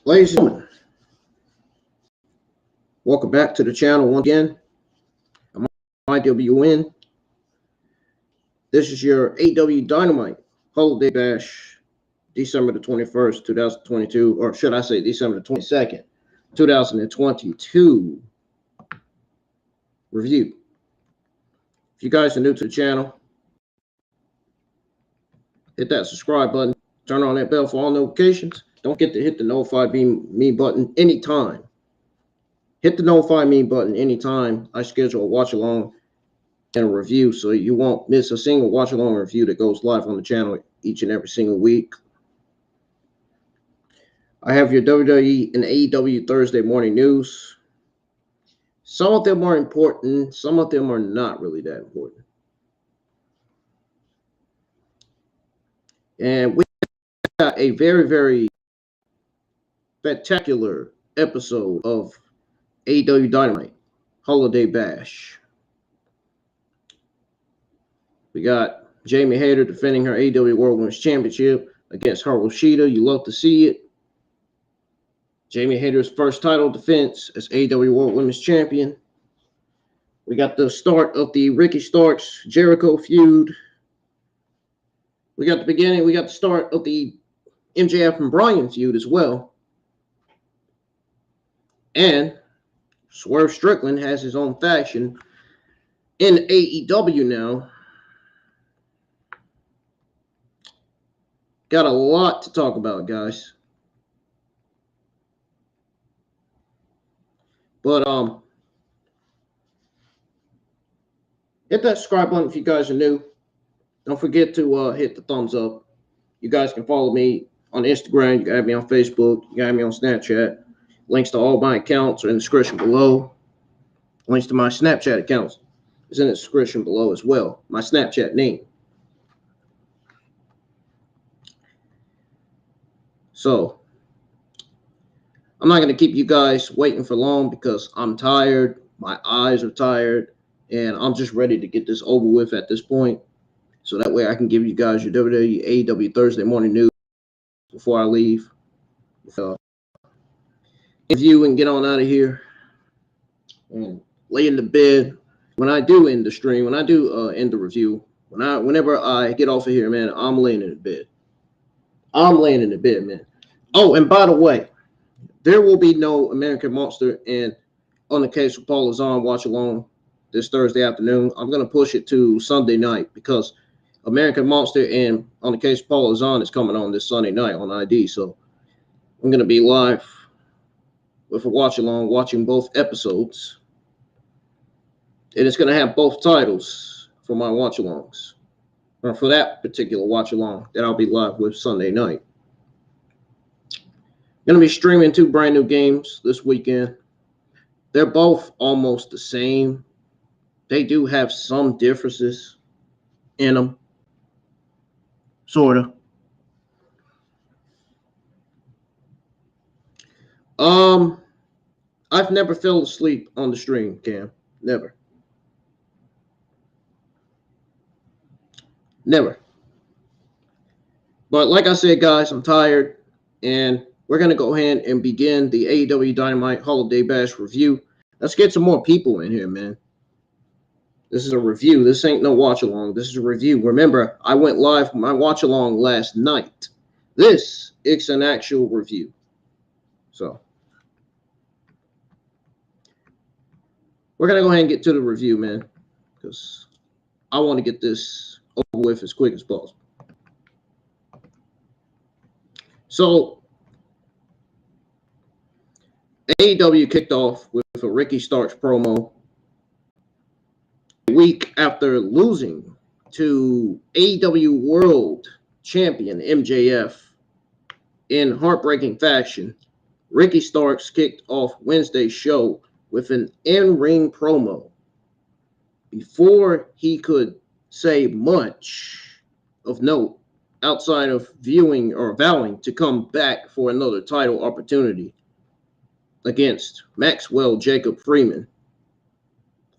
Ladies and gentlemen, welcome back to the channel once again. I'm IWN. This is your AEW Dynamite Holiday Bash, December the 21st, 2022, or should I say December the 22nd, 2022 review. If you guys are new to the channel, hit that subscribe button, turn on that bell for all notifications. Don't forget to hit the notify me button anytime. Hit the notify me button anytime I schedule a watch along and a review, so you won't miss a single watch along review that goes live on the channel each and every single week. I have your WWE and AEW Thursday morning news. Some of them are important, some of them are not really that important. And we got a very, very spectacular episode of AEW Dynamite Holiday Bash. We got Jamie Hayter defending her AEW World Women's Championship against Hikaru Shida. You love to see it. Jamie Hayter's first title defense as AEW World Women's Champion. We got the start of the Ricky Starks Jericho feud. We got the beginning. We got the start of the MJF and Bryan feud as well. And Swerve Strickland has his own faction in AEW now. Got a lot to talk about, guys. But hit that subscribe button if you guys are new. Don't forget to hit the thumbs up. You guys can follow me on Instagram. You can add me on Facebook. You can add me on Snapchat. Links to all my accounts are in the description below. Links to my Snapchat accounts is in the description below as well. My Snapchat name. So, I'm not going to keep you guys waiting for long because I'm tired. My eyes are tired. And I'm just ready to get this over with at this point. So that way I can give you guys your WWE AEW Thursday morning news before I leave. Review and get on out of here. And lay in the bed. When I do end the stream, when I do end the review, whenever I get off of here, man, I'm laying in the bed. I'm laying in the bed, man. Oh, and by the way, there will be no American Monster and On the Case with Paul Azan watch along this Thursday afternoon. I'm going to push it to Sunday night because American Monster and On the Case with Paul Azan is coming on this Sunday night on ID. So I'm going to be live with a watch along, watching both episodes. And it's going to have both titles for my watch alongs. Or for that particular watch along that I'll be live with Sunday night. Going to be streaming 2 brand new games this weekend. They're both almost the same. They do have some differences in them. Sort of. I've never fell asleep on the stream, Cam. Never. Never. But like I said, guys, I'm tired. And we're going to go ahead and begin the AEW Dynamite Holiday Bash review. Let's get some more people in here, man. This is a review. This ain't no watch-along. This is a review. Remember, I went live for my watch-along last night. This is an actual review. So, we're going to go ahead and get to the review, man, because I want to get this over with as quick as possible. So, AEW kicked off with a Ricky Starks promo a week after losing to AEW World Champion MJF in heartbreaking fashion. Ricky Starks kicked off Wednesday's show with an in-ring promo. Before he could say much of note outside of viewing or vowing to come back for another title opportunity against Maxwell Jacob Freeman,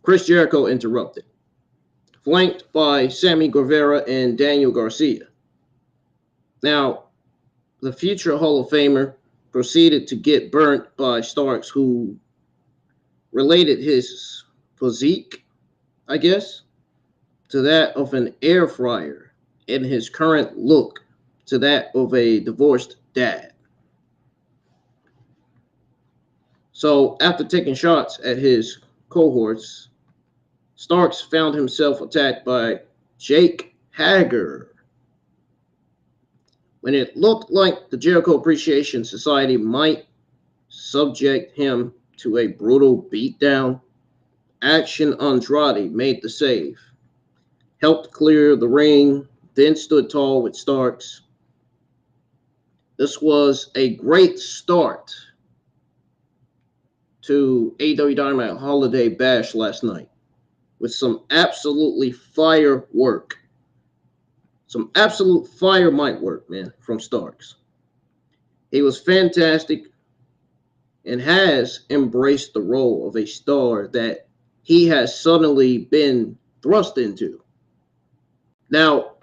Chris Jericho interrupted, flanked by Sammy Guevara and Daniel Garcia. Now, the future Hall of Famer proceeded to get burnt by Starks, who related his physique, I guess, to that of an air fryer, and his current look to that of a divorced dad. So after taking shots at his cohorts, Starks found himself attacked by Jake Hager. When it looked like the Jericho Appreciation Society might subject him to a brutal beatdown, Action Andrade made the save, helped clear the ring, then stood tall with Starks. This was a great start to AEW Dynamite Holiday Bash last night with some absolutely fire work. Some absolute fire mic work, man, from Starks. He was fantastic and has embraced the role of a star that he has suddenly been thrust into. Now,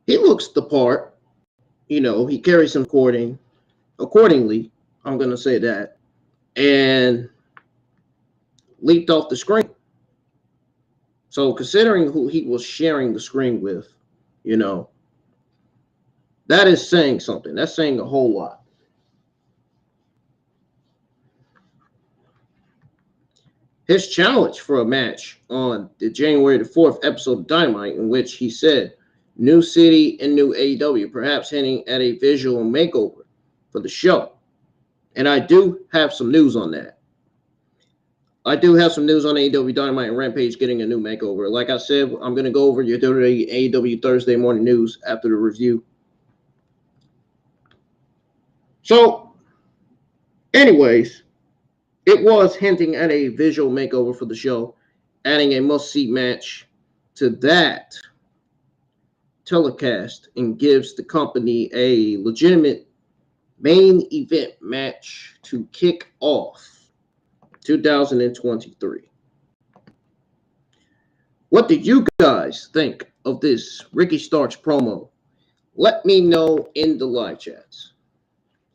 he looks the part. You know, he carries him accordingly, I'm going to say that, and leaped off the screen. So considering who he was sharing the screen with, you know, that is saying something. That's saying a whole lot. His challenge for a match on the January the 4th episode of Dynamite, in which he said, "New city and new AEW, perhaps hinting at a visual makeover for the show." And I do have some news on that. I do have some news on AEW Dynamite and Rampage getting a new makeover. Like I said, I'm going to go over your AEW Thursday morning news after the review. So, anyways, it was hinting at a visual makeover for the show, adding a must-see match to that telecast, and gives the company a legitimate main event match to kick off 2023. What do you guys think of this Ricky Starks promo? Let me know in the live chats,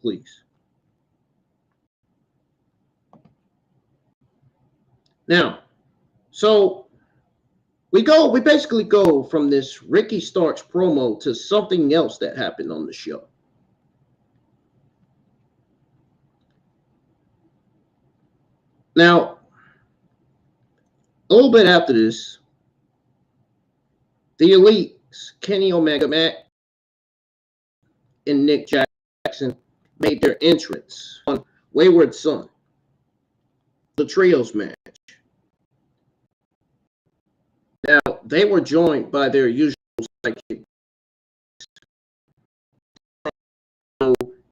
please. Now, so we basically go from this Ricky Starks promo to something else that happened on the show. Now, a little bit after this, the Elites, Kenny Omega, Matt, and Nick Jackson made their entrance on Wayward Son, the trios match. Now, they were joined by their usual sidekicks.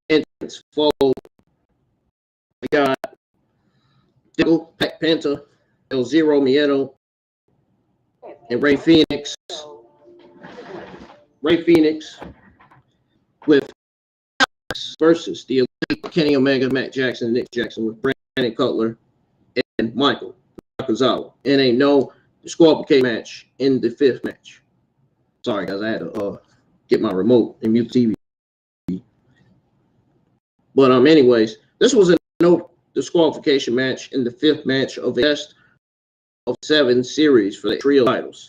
Entrance followed. We got Diggle, Penta, El Zero, Miedo, and Ray Fenix. Ray Fenix with versus the Elite, Kenny Omega, Matt Jackson, Nick Jackson, with Brandon Cutler and Michael Nakazawa in a no disqualification match in the 5th match. Sorry, guys, I had to get my remote and mute TV. But anyways, this was a no disqualification match in the 5th match of a best of 7 series for the trio titles.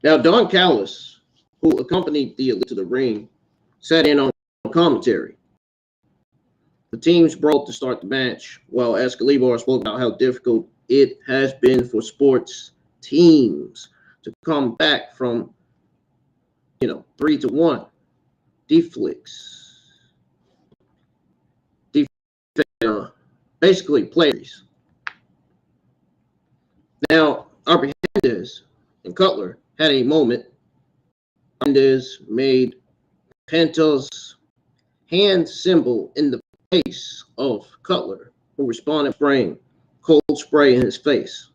Now, Don Callis, who accompanied the Elite to the ring, sat in on commentary. The teams brawled to start the match, while Excalibur spoke about how difficult it has been for sports teams to come back from, 3-1 deflicts. Basically players. Now, our Hernandez and Cutler had a moment. Hernandez made Penta's hand symbol in the face of Cutler, who responded spraying cold spray in his face.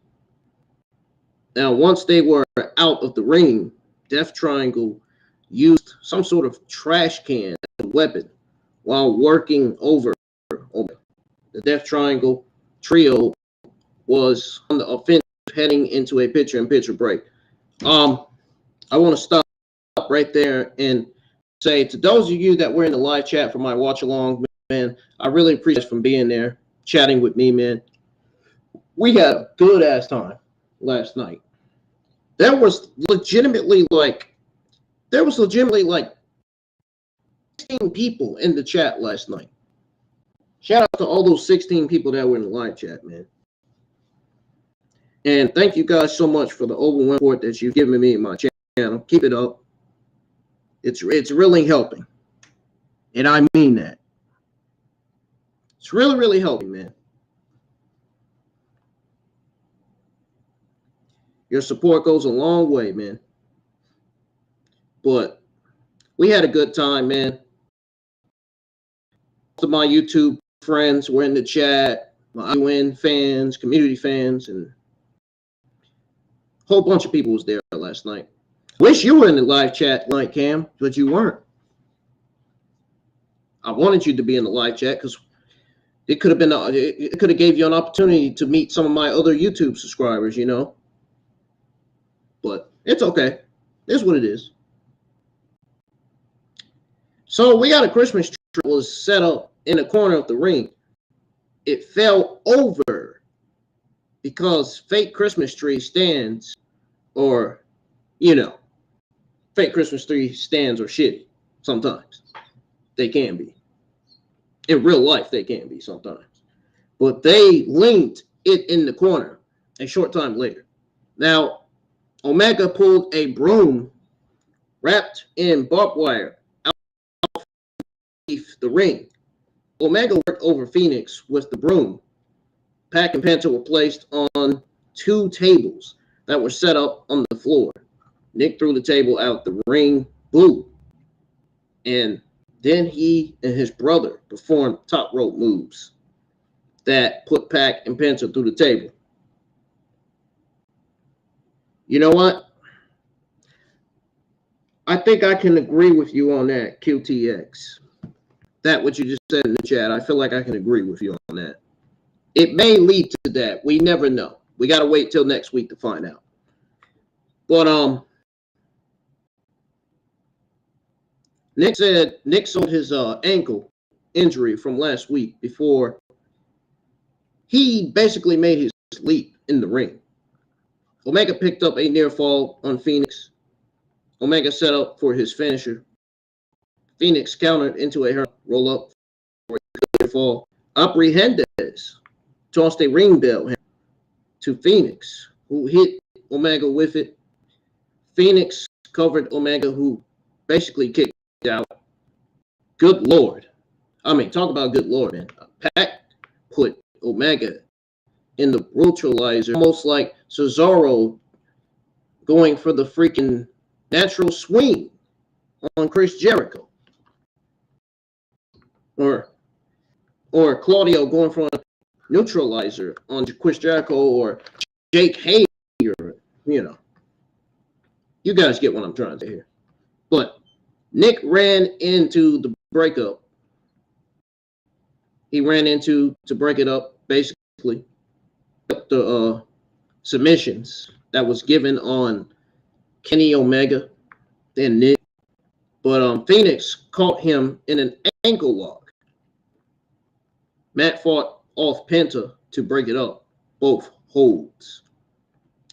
Now, once they were out of the ring, Death Triangle used some sort of trash can as a weapon while working over. The Death Triangle trio was on the offensive heading into a pitcher-in-pitcher break. I want to stop stop right there and say to those of you that were in the live chat for my watch along, man, I really appreciate from being there, chatting with me, man. We had a good ass time last night. There was legitimately like 16 people in the chat last night. Shout out to all those 16 people that were in the live chat, man. And thank you guys so much for the overwhelming support that you've given me in my channel. Keep it up. It's really helping. And I mean that. It's really, really helping, man. Your support goes a long way, man. But we had a good time, man. Most of my YouTube friends were in the chat, my IUN fans, community fans, and a whole bunch of people was there last night. Wish you were in the live chat tonight, Cam, but you weren't. I wanted you to be in the live chat because it could have gave you an opportunity to meet some of my other YouTube subscribers, you know. But it's okay. It's what it is. So we got a Christmas tree that was set up in the corner of the ring. It fell over because fake Christmas tree stands, or, you know, fake Christmas tree stands are shitty sometimes. They can be. In real life, they can be sometimes. But they linked it in the corner a short time later. Now, Omega pulled a broom wrapped in barbed wire out of the ring. Omega worked over Fenix with the broom. Pac and Penta were placed on two tables that were set up on the floor. Nick threw the table out the ring, boo. And then he and his brother performed top rope moves that put Pac and Penta through the table. You know what? I think I can agree with you on that, QTX. That what you just said in the chat, I feel like I can agree with you on that. It may lead to that. We never know. We got to wait till next week to find out. But Nick said Nick sold his ankle injury from last week before he basically made his leap in the ring. Omega picked up a near fall on Fenix. Omega set up for his finisher. Fenix countered into a roll up for a fall. Opry Hernandez tossed a ring bell to Fenix, who hit Omega with it. Fenix covered Omega, who basically kicked out. Good Lord. I mean, talk about good Lord, man. Pac put Omega in the brutalizer, almost like Cesaro going for the freaking natural swing on Chris Jericho. Or Claudio going for a neutralizer on Chris Jericho, or Jake Hager, you know. You guys get what I'm trying to hear. But Nick ran into the breakup. He ran into to break it up, basically. The submissions that was given on Kenny Omega and Nick. But Fenix caught him in an ankle lock. Matt fought off Penta to break it up, both holds.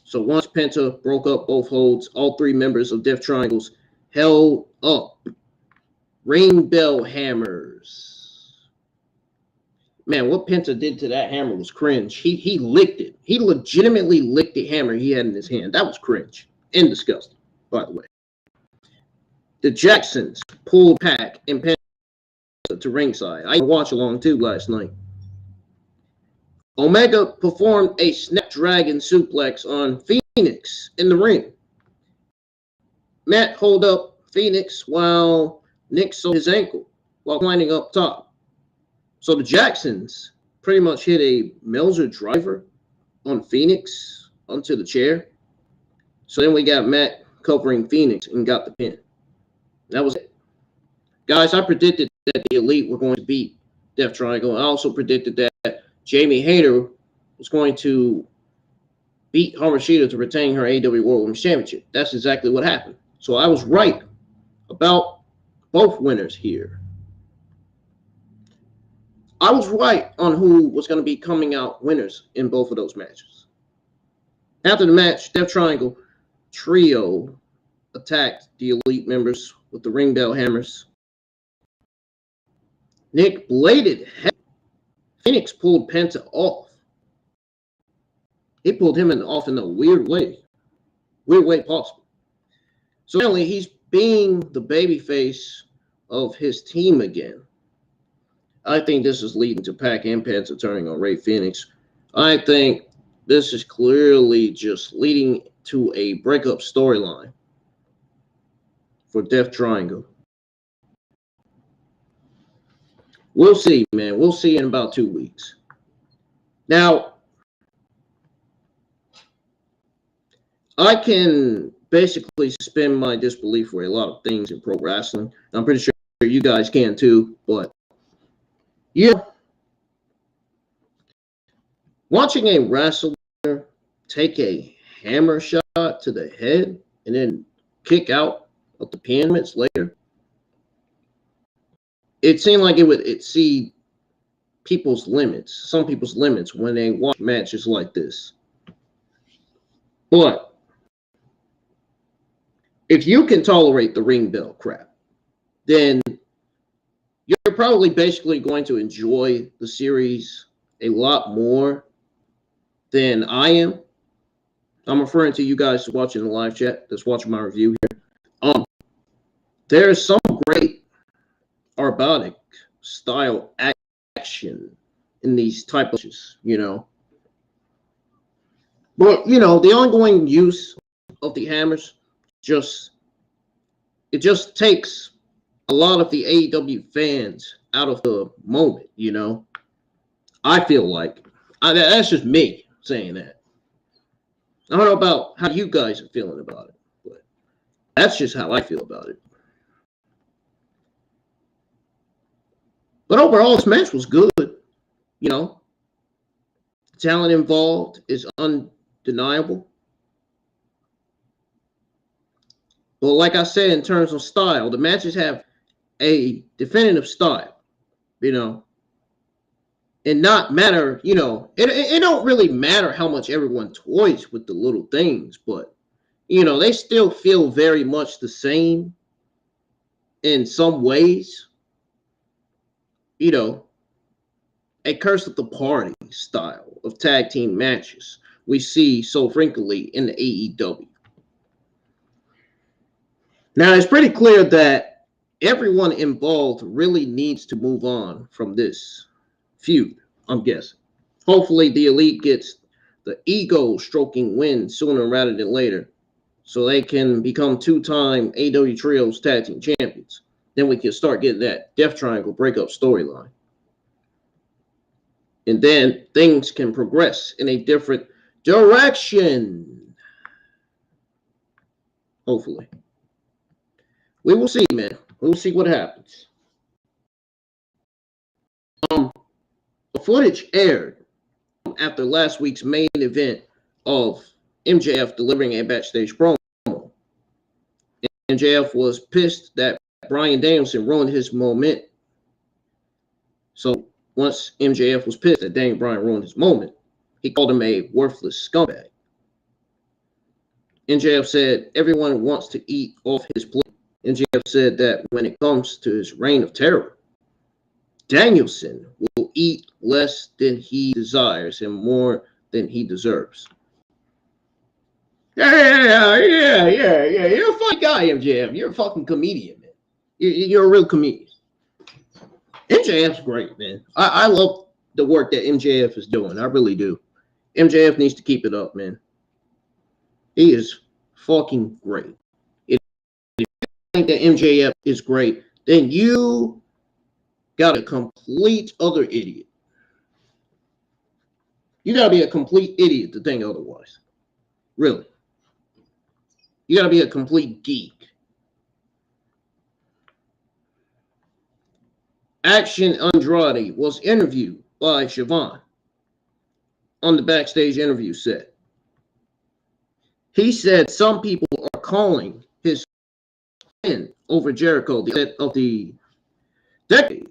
So once Penta broke up both holds, all three members of Death Triangles held up. Ring bell hammers. Man, what Penta did to that hammer was cringe. He licked it. He legitimately licked the hammer he had in his hand. That was cringe and disgusting, by the way. The Jacksons pulled Pac and Penta to ringside. I watched along too last night. Omega performed a Snapdragon suplex on Fenix in the ring. Matt hold up Fenix while Nick sold his ankle while climbing up top. So the Jacksons pretty much hit a Melzer driver on Fenix onto the chair. So then we got Matt covering Fenix and got the pin. That was it. Guys, I predicted that the Elite were going to beat Death Triangle. I also predicted that Jamie Hayter was going to beat Hamashita to retain her AEW World Championship. That's exactly what happened. So I was right about both winners here. I was right on who was going to be coming out winners in both of those matches. After the match, Death Triangle Trio attacked the Elite members with the ring bell hammers. Nick bladed heavy. Fenix pulled Penta off. He pulled him off in a weird way possible. So apparently he's being the babyface of his team again. I think this is leading to Pac and Penta turning on Rey Fenix. I think this is clearly just leading to a breakup storyline for Death Triangle. We'll see, man. We'll see in about 2 weeks. Now, I can basically suspend my disbelief for a lot of things in pro wrestling. I'm pretty sure you guys can too, but yeah. Watching a wrestler take a hammer shot to the head and then kick out of the pyramids later, it seemed like it would exceed some people's limits when they watch matches like this. But if you can tolerate the ring bell crap, then you're probably basically going to enjoy the series a lot more than I am. I'm referring to you guys watching the live chat that's watching my review here. There's some great robotic style action in these type of matches, you know. But, you know, the ongoing use of the hammers just takes a lot of the AEW fans out of the moment, you know. I feel like. That's just me saying that. I don't know about how you guys are feeling about it, but that's just how I feel about it. But overall, this match was good. You know, the talent involved is undeniable. But like I said, in terms of style, the matches have a definitive style, you know. And not matter, you know, it don't really matter how much everyone toys with the little things, but, you know, they still feel very much the same in some ways. You know, a Curse of the Party style of tag team matches we see so frequently in the AEW. Now, it's pretty clear that everyone involved really needs to move on from this feud, I'm guessing. Hopefully, the Elite gets the ego-stroking win sooner rather than later so they can become two-time AEW Trios Tag Team Champions. Then we can start getting that Death Triangle breakup storyline. And then things can progress in a different direction. Hopefully. We will see, man. We will see what happens. The footage aired after last week's main event of MJF delivering a backstage promo. MJF was pissed that Bryan Danielson ruined his moment. So once MJF was pissed that Daniel Bryan ruined his moment, he called him a worthless scumbag. MJF said everyone wants to eat off his plate. MJF said that when it comes to his reign of terror, Danielson will eat less than he desires and more than he deserves. Yeah. You're a funny guy, MJF. You're a fucking comedian, man. You're a real comedian. MJF's great, man. I love the work that MJF is doing. I really do. MJF needs to keep it up, man. He is fucking great. If you think that MJF is great, then you got a complete other idiot. You got to be a complete idiot to think otherwise. Really. You got to be a complete geek. Action Andrade was interviewed by Siobhan on the backstage interview set. He said some people are calling his over Jericho, the event of the decade.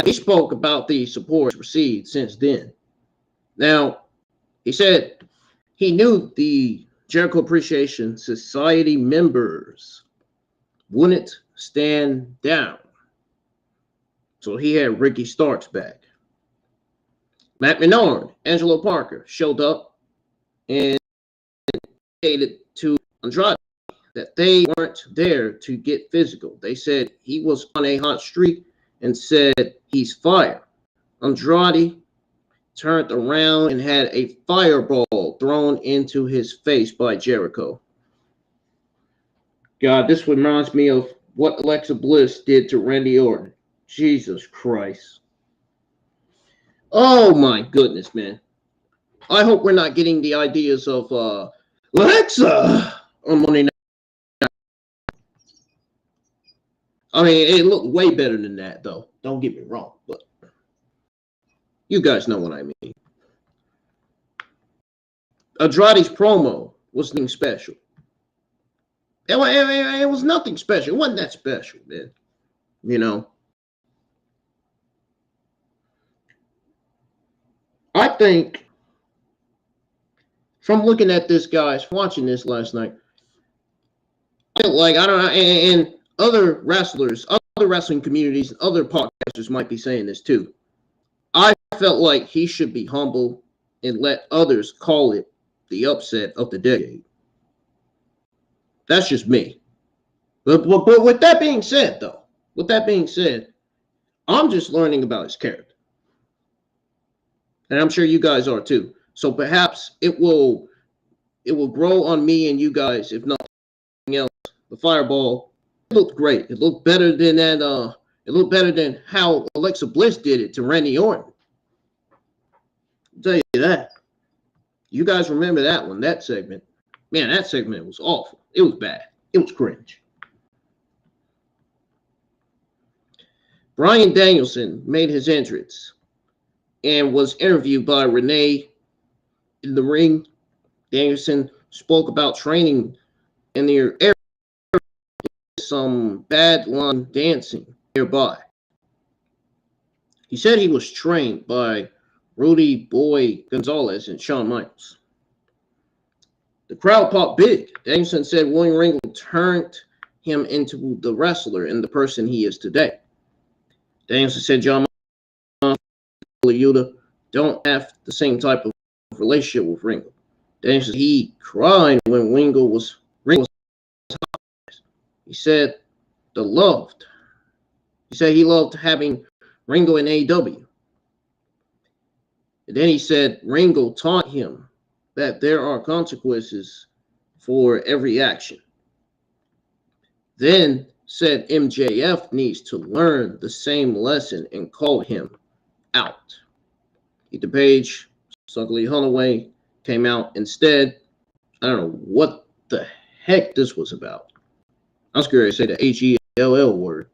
He spoke about the support received since then. Now, he said he knew the Jericho Appreciation Society members wouldn't stand down. So he had Ricky Starks back. Matt Menard, Angelo Parker showed up and stated to Andrade that they weren't there to get physical. They said he was on a hot streak and said he's fired. Andrade turned around and had a fireball thrown into his face by Jericho. God, this reminds me of what Alexa Bliss did to Randy Orton. Jesus Christ. Oh my goodness, man. I hope we're not getting the ideas of Alexa on Monday night. I mean, it looked way better than that, though. Don't get me wrong, but you guys know what I mean. Andrade's promo was nothing special. It was nothing special. It wasn't that special, man. You know. I think from looking at this, guys, watching this last night, I feel like, I don't know, and other wrestlers, other wrestling communities, and other podcasters might be saying this too. I felt like he should be humble and let others call it the upset of the decade. That's just me. But with that being said, though, I'm just learning about his character. And I'm sure you guys are too. So perhaps it will grow on me and you guys, if nothing else. The fireball, it looked great. It looked better than that. It looked better than how Alexa Bliss did it to Randy Orton. I'll tell you that. You guys remember that one, that segment. Man, that segment was awful. It was bad. It was cringe. Bryan Danielson made his entrance and was interviewed by Renee in the ring. Danielson spoke about training in the area, some bad line dancing nearby. He said he was trained by Rudy Boy Gonzalez and Shawn Michaels. The crowd popped big. Danielson said William Regal turned him into the wrestler and the person he is today. Danielson said John Yuta don't have the same type of relationship with Ringo. Danielson said he cried when Ringo was he said he loved having Ringo in AEW. And then he said Ringo taught him that there are consequences for every action. Then said MJF needs to learn the same lesson and called him out. Ethan Page, Suckley Holloway came out instead. I don't know what the heck this was about. I was scared to say the H-E-L-L word.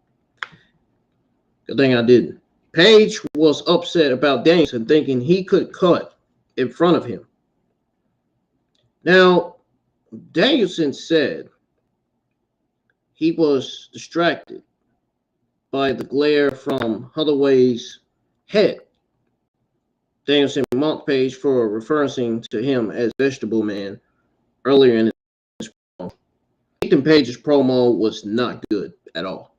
Good thing I didn't. Page was upset about Danielson thinking he could cut in front of him. Now, Danielson said he was distracted by the glare from Holloway's head. Danielson mocked Page for referring to him as Vegetable Man earlier in his promo. Ethan Page's promo was not good at all.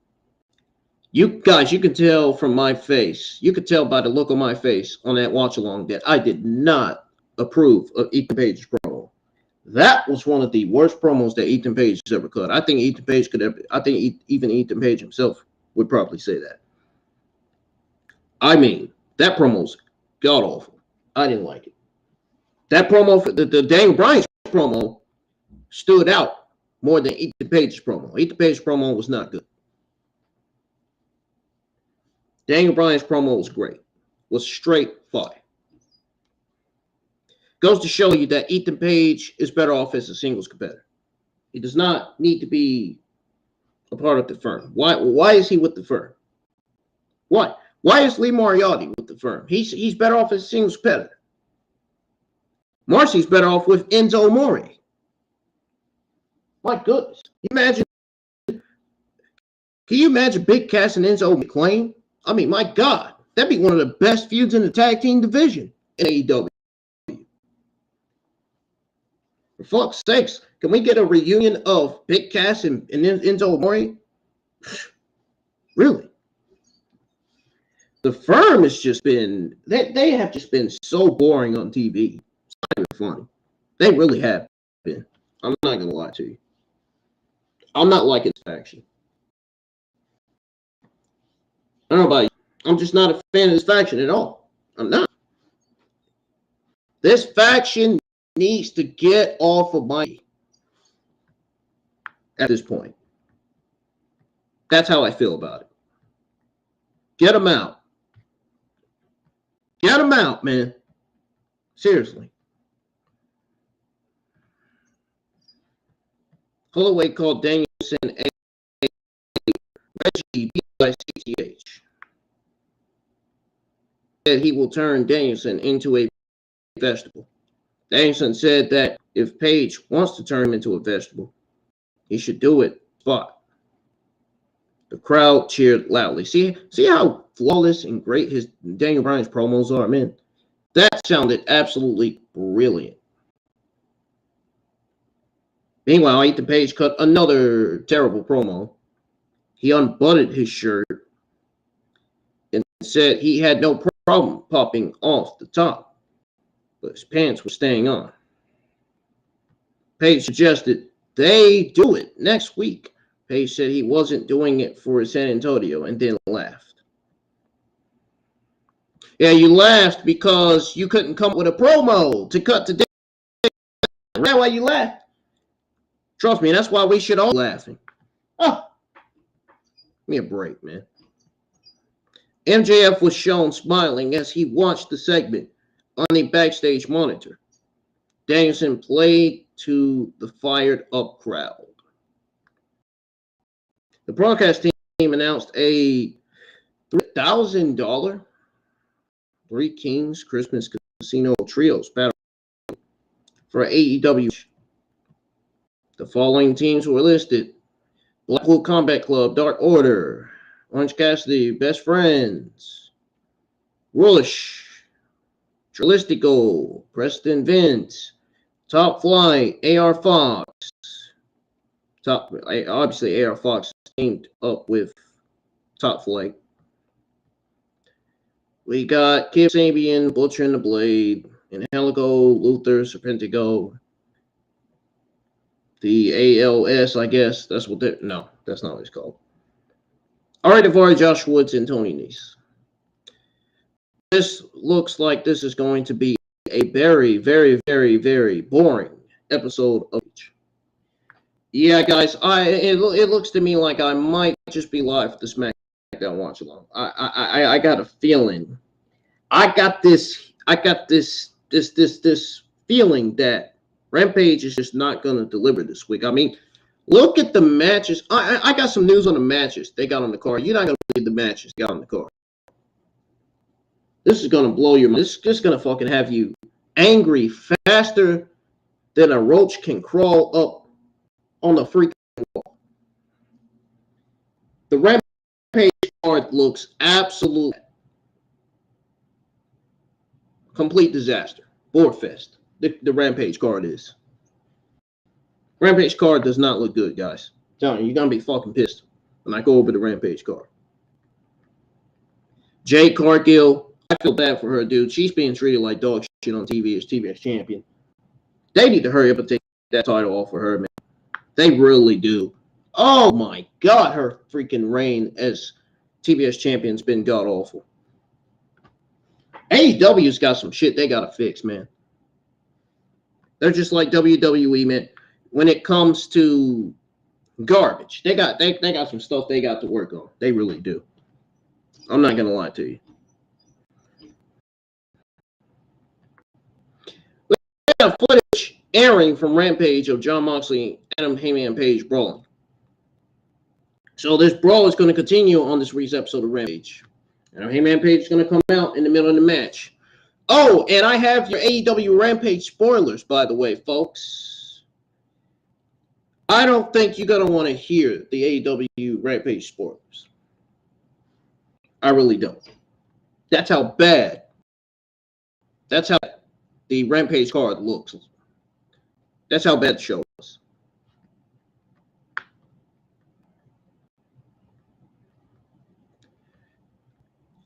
You guys, you can tell from my face, you could tell by the look on my face on that watch along that I did not approve of Ethan Page's promo. That was one of the worst promos that Ethan Page has ever cut. I think Ethan Page even Ethan Page himself would probably say that. I mean, that promo's god awful. I didn't like it. That promo, the Daniel Bryan's promo, stood out more than Ethan Page's promo. Ethan Page's promo was not good. Daniel Bryan's promo was great. Was straight fire. Goes to show you that Ethan Page is better off as a singles competitor. He does not need to be a part of the firm. Why is he with the firm? Why? Why is Lee Moriarty with the firm? He's better off as a singles competitor. Marcy's better off with Enzo Amore. My goodness. Can you imagine Big Cass and Enzo McClain? I mean, my God, that'd be one of the best feuds in the tag team division in AEW. For fuck's sakes, can we get a reunion of Big Cass and Enzo Amore? Really? The Firm has just been, they have just been so boring on TV. It's not even funny. They really have been. I'm not going to lie to you. I'm not liking this faction. I don't know about you. I'm just not a fan of this faction at all. I'm not. This faction needs to get off of my at this point. That's how I feel about it. Get them out. Get them out, man. Seriously. Holloway called Danielson a Reggie B-I-C-T-H. Said he will turn Danielson into a vegetable. Danielson said that if Page wants to turn him into a vegetable, he should do it spot. The crowd cheered loudly. See how flawless and great his Daniel Bryan's promos are, man. That sounded absolutely brilliant. Meanwhile, Ethan Page cut another terrible promo. He unbuttoned his shirt and said he had no problem popping off the top, but his pants were staying on. Page suggested they do it next week. Page said he wasn't doing it for San Antonio and then laughed. Yeah, you laughed because you couldn't come up with a promo to cut today. That's why you laughed. Trust me, that's why we should all be laughing. Oh, give me a break, man. MJF was shown smiling as he watched the segment on the backstage monitor. Danielson played to the fired-up crowd. The broadcast team announced a $3,000 Three Kings Christmas Casino Trios battle for AEW. The following teams were listed: Blackpool Combat Club, Dark Order, Orange Cassidy, Best Friends, Rush, Trilistico, Preston Vince, Top Flight, AR Fox. Obviously, AR Fox teamed up with Top Flight. We got Kip Sabian, Butcher and the Blade, Angelico, Luther, Serpentico, the ALS, I guess. That's what they're... No, that's not what it's called. All right, Davari, Josh Woods, and Tony Nese. This looks like this is going to be a very, very, very, very boring episode of each. Yeah, guys, it looks to me like I might just be live for the SmackDown watch along. I got a feeling. I got this feeling that Rampage is just not going to deliver this week. I mean, look at the matches. I got some news on the matches they got on the card. You're not going to believe the matches they got on the card. This is going to blow your mind. This is just going to fucking have you angry faster than a roach can crawl up on the freaking wall. The Rampage card looks absolute complete disaster. Board fest. The Rampage card is. Rampage card does not look good, guys. I'm telling you, you're going to be fucking pissed when I go over the Rampage card. Jade Cargill, I feel bad for her, dude. She's being treated like dog shit on TV as TBS champion. They need to hurry up and take that title off of her, man. They really do. Oh my God, her freaking reign as TBS champion's been god-awful. AEW's got some shit they got to fix, man. They're just like WWE, man. When it comes to garbage, they got some stuff they got to work on. They really do. I'm not going to lie to you. We have footage airing from Rampage of Jon Moxley and Adam Heyman Page brawling. So this brawl is going to continue on this week's episode of Rampage. Adam Heyman Page is going to come out in the middle of the match. Oh, and I have your AEW Rampage spoilers, by the way, folks. I don't think you're going to want to hear the AEW Rampage spoilers. I really don't. That's how bad. That's how the Rampage card looks. That's how bad the show is.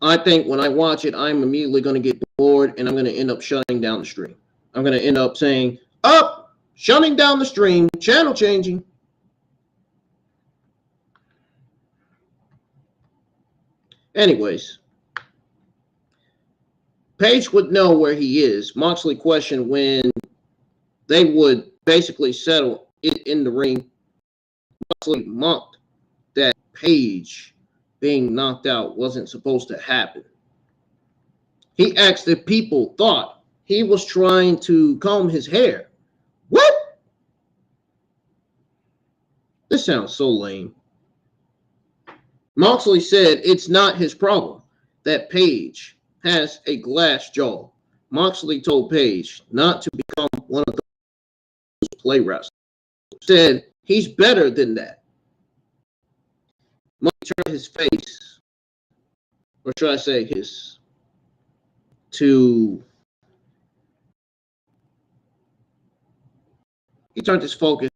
I think when I watch it, I'm immediately going to get bored and I'm going to end up shutting down the stream. I'm going to end up saying, up, shutting down the stream, channel changing. Anyways, Page would know where he is. Moxley questioned when they would basically settle it in the ring. Moxley mocked that Page being knocked out wasn't supposed to happen. He asked if people thought he was trying to comb his hair. What? This sounds so lame. Moxley said it's not his problem that Page has a glass jaw. Moxley told Page not to become one of those play wrestlers. Said he's better than that. Moxley turned his face, or should I say his, he turned his focus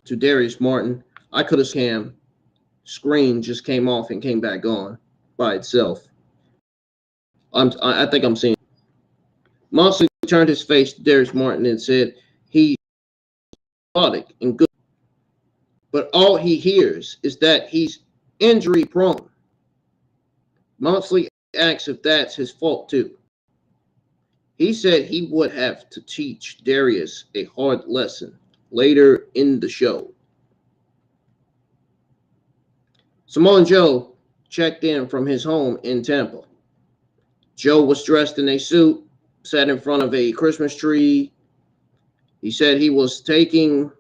to Darius Martin. I could have scammed. Screen just came off and came back on by itself. I think I'm seeing. Moxley turned his face to Darius Martin and said he's athletic and good, but all he hears is that he's injury prone. Moxley asks if that's his fault too. He said he would have to teach Darius a hard lesson later in the show. Samoa Joe checked in from his home in Tampa. Joe was dressed in a suit, sat in front of a Christmas tree. He said he was taking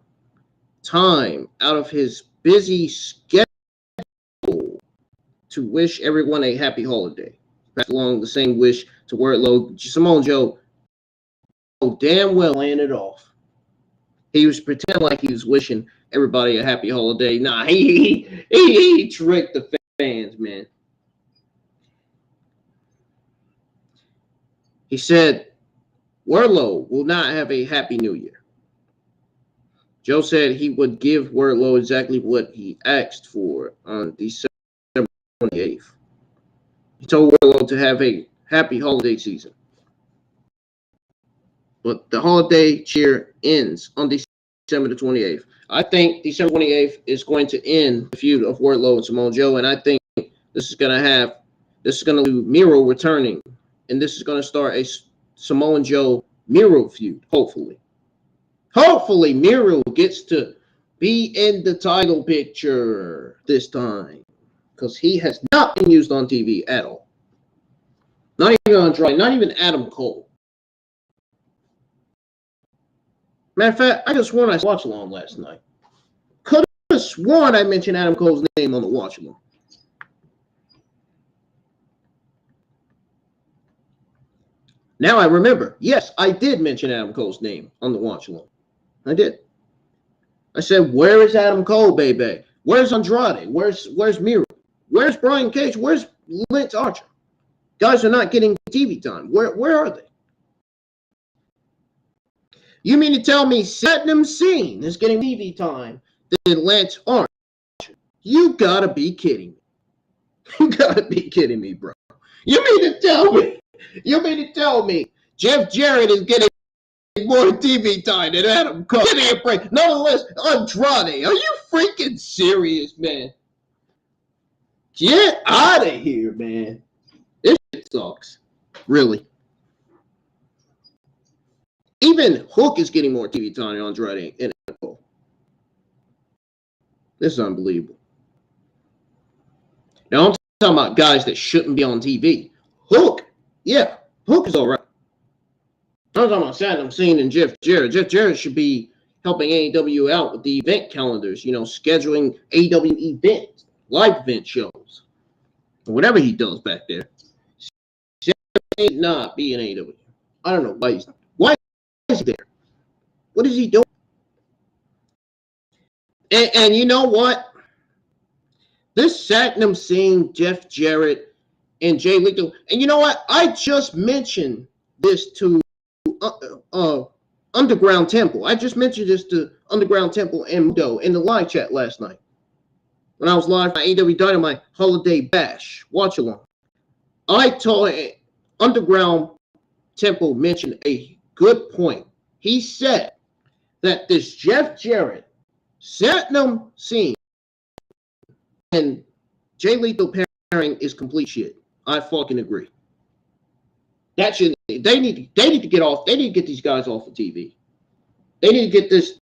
time out of his busy schedule to wish everyone a happy holiday. Passed along the same wish to Wardlow. Samoa Joe damn well laying it off. He was pretending like he was wishing everybody a happy holiday. Nah, he tricked the fans, man. He said Wardlow will not have a happy new year. Joe said he would give Wardlow exactly what he asked for on December 28th. He told Wardlow to have a happy holiday season. But the holiday cheer ends on December the 28th. I think December 28th is going to end the feud of Wardlow and Samoa Joe, and I think this is going to do Miro returning, and this is going to start a Samoa Joe Miro feud, hopefully. Hopefully Miro gets to be in the title picture this time, because he has not been used on TV at all. Not even Andrade, not even Adam Cole. Matter of fact, I just sworn I watched along last night. Could have sworn I mentioned Adam Cole's name on the watch along. Now I remember. Yes, I did mention Adam Cole's name on the watch along. I did. I said, where is Adam Cole, baby? Where's Andrade? Where's Miro? Where's Brian Cage? Where's Lance Archer? Guys are not getting TV time. Where are they? You mean to tell me Satnam Singh is getting TV time than Lance Archer? You gotta be kidding me. You gotta be kidding me, bro. You mean to tell me Jeff Jarrett is getting more TV time than Adam Cole? Give me a break. Nonetheless, Andrade. Are you freaking serious, man? Get out of here, man. This shit sucks. Really. Even Hook is getting more TV time than Andrade and Adam Cole. This is unbelievable. Now, I'm talking about guys that shouldn't be on TV. Hook, yeah, Hook is all right. I'm talking about Satnam Singh and Jeff Jarrett. Jeff Jarrett should be helping AEW out with the event calendars, scheduling AEW events, live event shows, or whatever he does back there. He should not be in AEW. I don't know why is he there? What is he doing? And you know what? This Satnam Singh, Jeff Jarrett, and Jay Lethal. And you know what? I just mentioned this to Underground Temple. I just mentioned this to Underground Temple and Miedo in the live chat last night when I was live on AEW Dynamite Holiday Bash. Watch along. I told Underground Temple mentioned a good point. He said that this Jeff Jarrett, Satnam Singh, and Jay Lethal pairing is complete shit. I fucking agree. That should they need to get off. They need to get these guys off of TV. They need to get this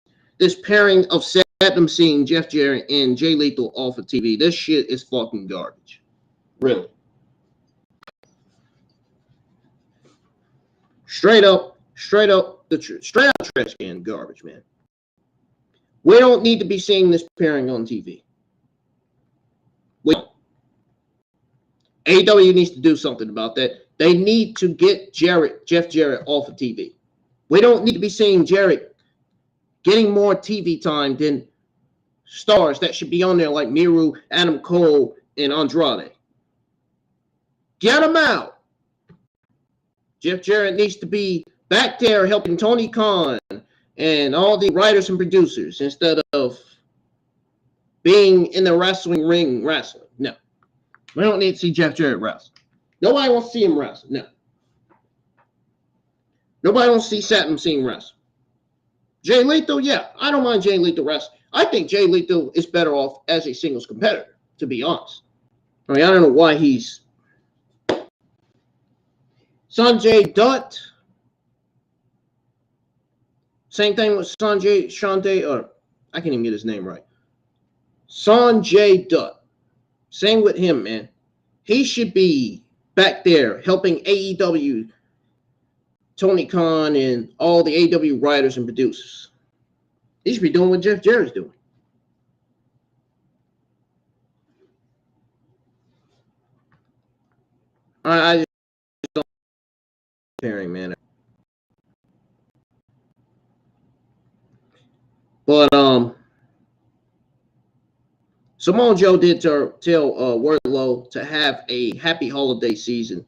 pairing of Satnam Singh, Jeff Jarrett, and Jay Lethal off of TV. This shit is fucking garbage. Really. Straight out trash can garbage, man. We don't need to be seeing this pairing on TV. AEW needs to do something about that. They need to get Jeff Jarrett off of TV. We don't need to be seeing Jarrett getting more TV time than stars that should be on there like Miru, Adam Cole, and Andrade. Get them out. Jeff Jarrett needs to be back there helping Tony Khan and all the writers and producers instead of being in the wrestling ring wrestling. No. We don't need to see Jeff Jarrett wrestle. Nobody wants to see him wrestle. No. Nobody wants to see Satnam Singh wrestle. Jay Lethal, yeah, I don't mind Jay Lethal wrestling. I think Jay Lethal is better off as a singles competitor, to be honest. I mean, I don't know why he's Sanjay Dutt. Same thing with Sanjay, or I can't even get his name right. Sanjay Dutt. Same with him, man. He should be back there helping AEW, Tony Khan, and all the AEW writers and producers. He should be doing what Jeff Jarrett's doing. I just don't pairing, man. But Samoa Joe did tell Wardlow to have a happy holiday season.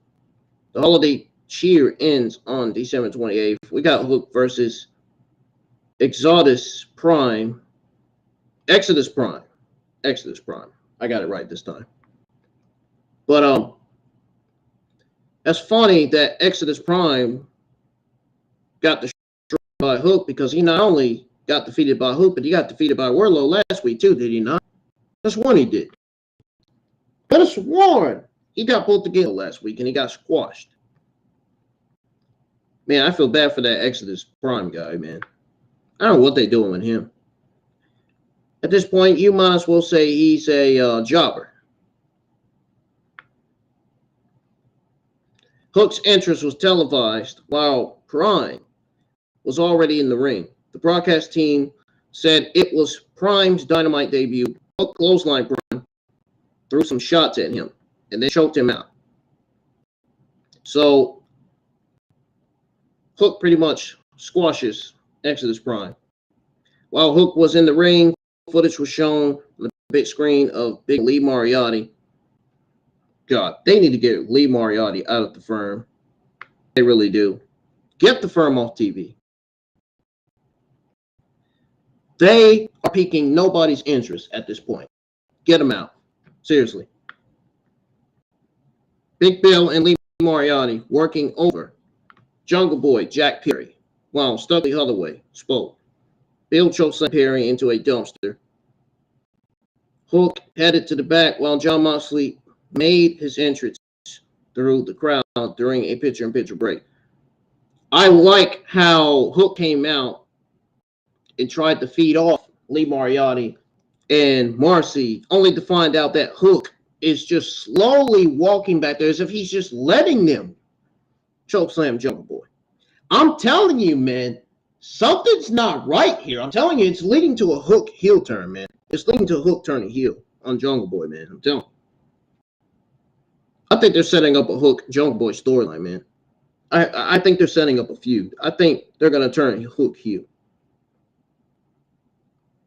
The holiday cheer ends on December 28th. We got Hook versus Exodus Prime. I got it right this time. But that's funny that Exodus Prime got destroyed by Hook because he not only got defeated by Hook, but he got defeated by Wardlow last week too, did he not? That's one he did. But it's sworn he got pulled together last week and he got squashed. Man, I feel bad for that Exodus Prime guy, man. I don't know what they're doing with him. At this point, you might as well say he's a jobber. Hook's entrance was televised while Prime was already in the ring. The broadcast team said it was Prime's Dynamite debut. Hook clothesline Prime, threw some shots at him, and then choked him out. So Hook pretty much squashes Exodus Prime. While Hook was in the ring, footage was shown on the big screen of Big Lee Moriarty. God, they need to get Lee Moriarty out of the firm. They really do. Get the firm off TV. They are piquing nobody's interest at this point. Get them out. Seriously. Big Bill and Lee Moriarty working over Jungle Boy Jack Perry while Studley Holloway spoke. Bill chokeslammed Perry into a dumpster. Hook headed to the back while John Moxley made his entrance through the crowd during a picture-in-picture break. I like how Hook came out and tried to feed off Lee Moriarty and Marcy, only to find out that Hook is just slowly walking back there as if he's just letting them chokeslam Jungle Boy. I'm telling you, man, something's not right here. I'm telling you, it's leading to a Hook heel turn, man. It's leading to a Hook turning heel on Jungle Boy, man. I'm telling you. I think they're setting up a Hook Jungle Boy storyline, man. I think they're setting up a feud. I think they're going to turn Hook heel.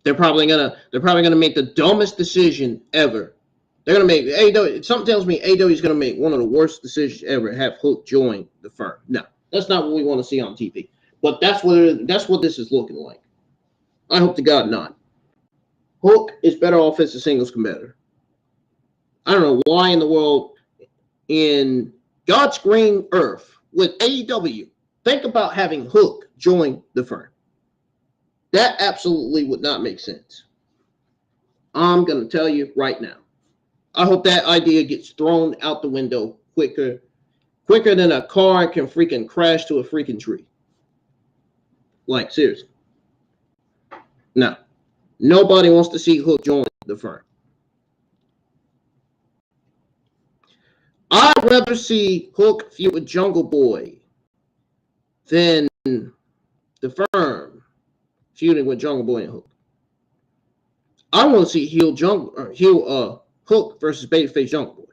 They're probably gonna make the dumbest decision ever. They're gonna make AEW. Something tells me AEW is gonna make one of the worst decisions ever. Have Hook join the firm. No, that's not what we want to see on TV. But that's what this is looking like. I hope to God not. Hook is better off as a singles competitor. I don't know why in the world, in God's green earth, with AEW, think about having Hook join the firm. That absolutely would not make sense. I'm going to tell you right now. I hope that idea gets thrown out the window quicker than a car can freaking crash to a freaking tree. Like, seriously. No. Nobody wants to see Hook join the firm. I'd rather see Hook feud with Jungle Boy than the firm feuding with Jungle Boy and Hook. I want to see heel Hook versus babyface Jungle Boy.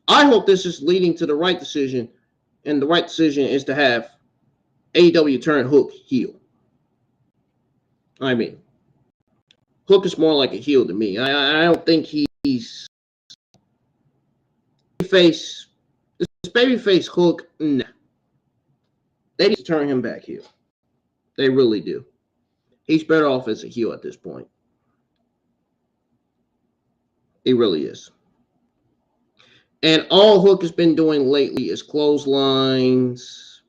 I hope this is leading to the right decision, and the right decision is to have AEW turn Hook heel. I mean, Hook is more like a heel to me. I don't think he's face. This babyface Hook, nah. They need to turn him back heel. They really do. He's better off as a heel at this point. He really is. And all Hook has been doing lately is clotheslines,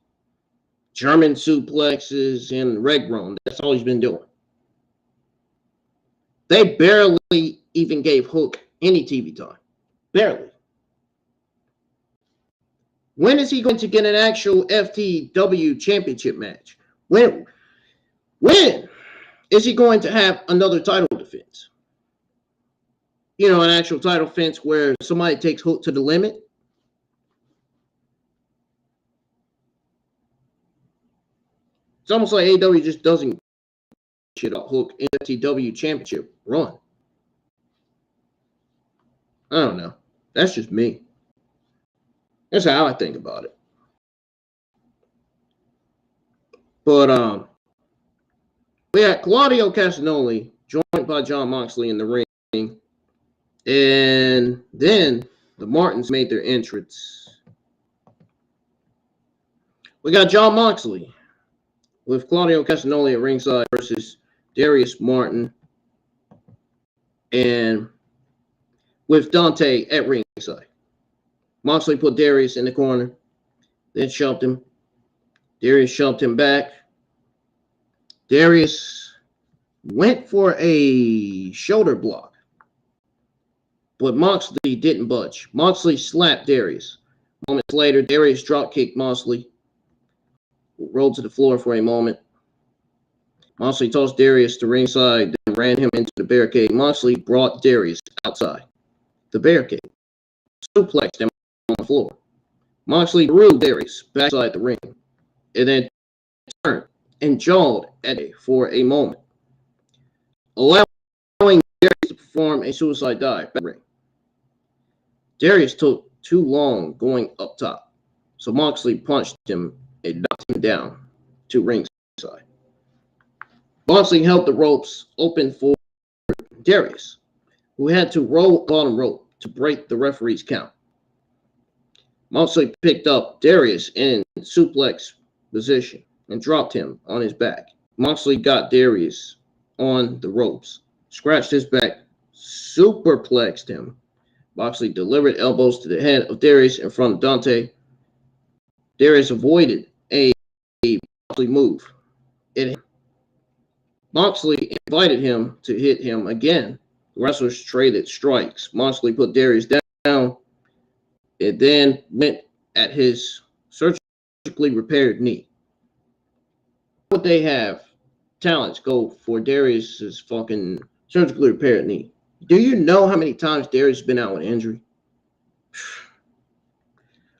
German suplexes, and reg roll. That's all he's been doing. They barely even gave Hook any TV time. Barely. When is he going to get an actual FTW championship match? When is he going to have another title defense? You know, an actual title defense where somebody takes Hook to the limit. It's almost like AEW just doesn't shit up Hook in the FTW championship run. I don't know. That's just me. That's how I think about it. But we had Claudio Castagnoli joined by Jon Moxley in the ring. And then the Martins made their entrance. We got Jon Moxley with Claudio Castagnoli at ringside versus Darius Martin, and with Dante at ringside. Moxley put Darius in the corner, then shoved him. Darius shoved him back. Darius went for a shoulder block, but Moxley didn't budge. Moxley slapped Darius. Moments later, Darius drop kicked Moxley, rolled to the floor for a moment. Moxley tossed Darius to ringside, then ran him into the barricade. Moxley brought Darius outside the barricade, suplexed him on the floor. Moxley threw Darius back inside the ring, and then turned and jawed at it for a moment, allowing Darius to perform a suicide dive back in the ring. Darius took too long going up top, so Moxley punched him and knocked him down to ringside. Moxley held the ropes open for Darius, who had to roll bottom rope to break the referee's count. Moxley picked up Darius in suplex position and dropped him on his back. Moxley got Darius on the ropes, scratched his back, superplexed him. Moxley delivered elbows to the head of Darius in front of Dante. Darius avoided a Moxley move. Moxley invited him to hit him again. The wrestlers traded strikes. Moxley put Darius down and then went at his surgically repaired knee. Would they have talents go for Darius's fucking surgically repaired knee? Do you know how many times Darius has been out with injury?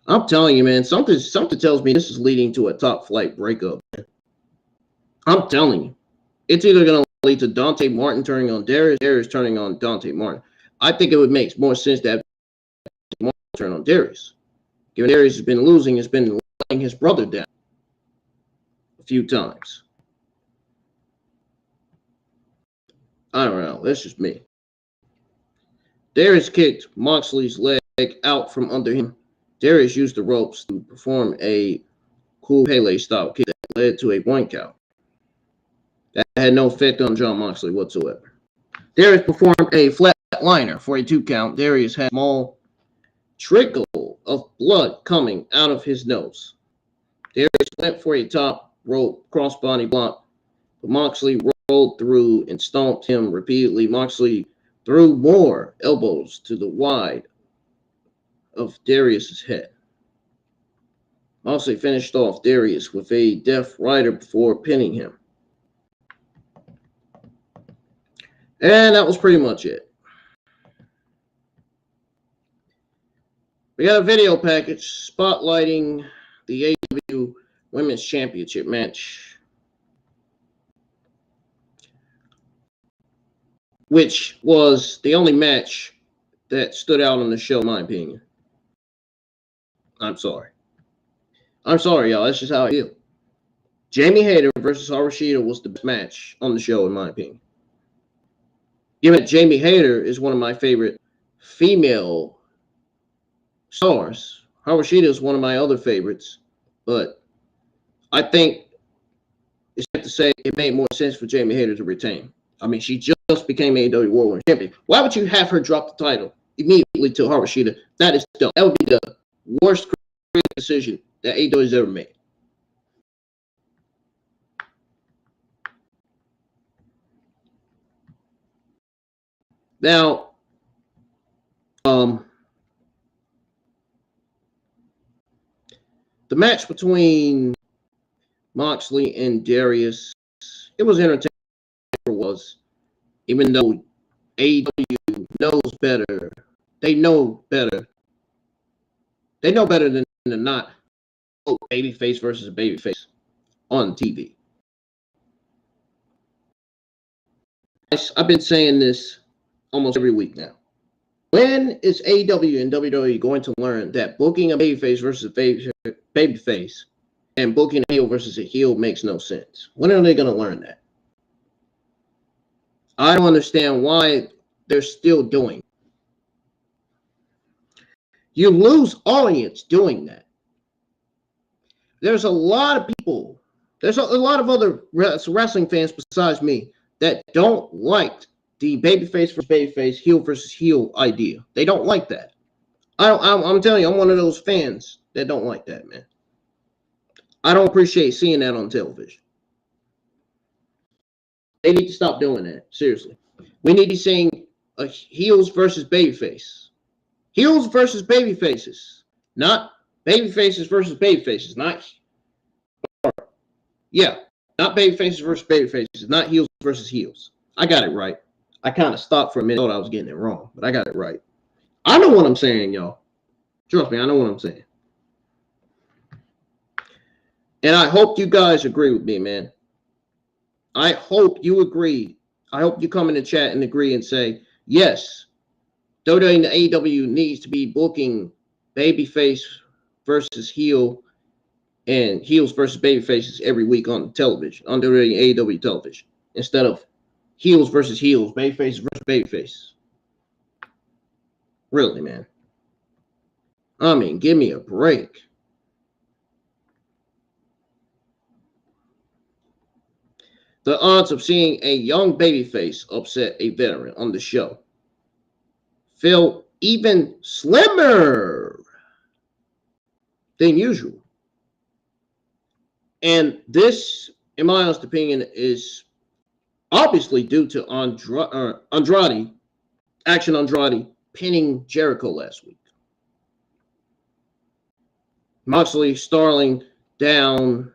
I'm telling you, man, something tells me this is leading to a top flight breakup. I'm telling you. It's either going to lead to Dante Martin turning on Darius, Darius turning on Dante Martin. I think it would make more sense to have Martin turn on Darius. Given Darius has been losing, has been letting his brother down a few times. I don't know. That's just me. Darius kicked Moxley's leg out from under him. Darius used the ropes to perform a cool Pele style kick that led to a 1 count. That had no effect on Jon Moxley whatsoever. Darius performed a flatliner for a 2 count. Darius had a small trickle of blood coming out of his nose. Darius went for a top rope crossbody block, but Moxley rolled through and stomped him repeatedly. Moxley threw more elbows to the wide of Darius's head. Moxley finished off Darius with a Death Rider before pinning him. And that was pretty much it. We got a video package spotlighting the AEW Women's Championship match, which was the only match that stood out on the show, in my opinion. I'm sorry, y'all. That's just how I feel. Jamie Hayter versus Harashida was the best match on the show, in my opinion. Given that Jamie Hayter is one of my favorite female stars, Harashida is one of my other favorites, but I think it's safe to say it made more sense for Jamie Hayter to retain. I mean, she just became AEW World Champion. Why would you have her drop the title immediately to Harashida? That is dumb. That would be the worst decision that AEW has ever made. Now, the match between Moxley and Darius, it was entertaining. It was, even though AEW knows better, they know better than to not put babyface versus babyface on TV. I've been saying this almost every week now. When is AEW and WWE going to learn that booking a babyface versus babyface and booking a heel versus a heel makes no sense? When are they going to learn that? I don't understand why they're still doing it. You lose audience doing that. There's a lot of people, there's a lot of other wrestling fans besides me that don't like the babyface versus babyface, heel versus heel idea. They don't like that. I'm telling you, I'm one of those fans that don't like that, man. I don't appreciate seeing that on television. They need to stop doing that. Seriously. We need to be saying heels versus babyface. Heels versus babyfaces. Not babyfaces versus babyfaces. Not babyfaces versus babyfaces. Not heels versus heels. I got it right. I kind of stopped for a minute. I thought I was getting it wrong, but I got it right. I know what I'm saying, y'all. Trust me, I know what I'm saying. And I hope you guys agree with me, man. I hope you agree. I hope you come in the chat and agree and say, yes, WWE and the AEW needs to be booking babyface versus heel and heels versus babyfaces every week on television, on WWE and AEW television, instead of heels versus heels, babyface versus babyface. Really, man. I mean, give me a break. The odds of seeing a young babyface upset a veteran on the show feel even slimmer than usual. And this, in my honest opinion, is obviously due to Andrade pinning Jericho last week. Moxley starling down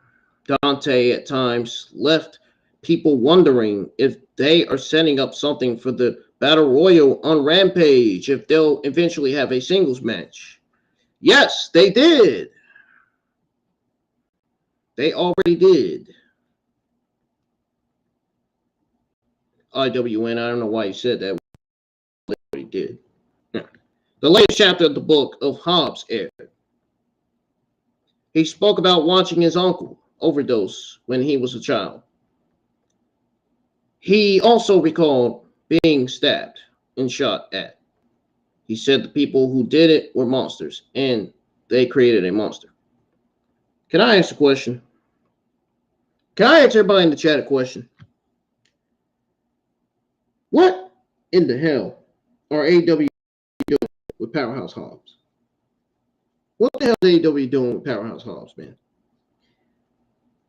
Dante at times left people wondering if they are setting up something for the Battle Royal on Rampage, if they'll eventually have a singles match. Yes, they did. They already did. IWN, I don't know why you said that. They already did. The latest chapter of the book of Hobbs aired. He spoke about watching his uncle overdose when he was a child. He also recalled being stabbed and shot at. He said the people who did it were monsters, and they created a monster. Can I ask a question? Can I ask everybody in the chat a question? What in the hell are AEW doing with Powerhouse Hobbs? What the hell is AEW doing with Powerhouse Hobbs, man?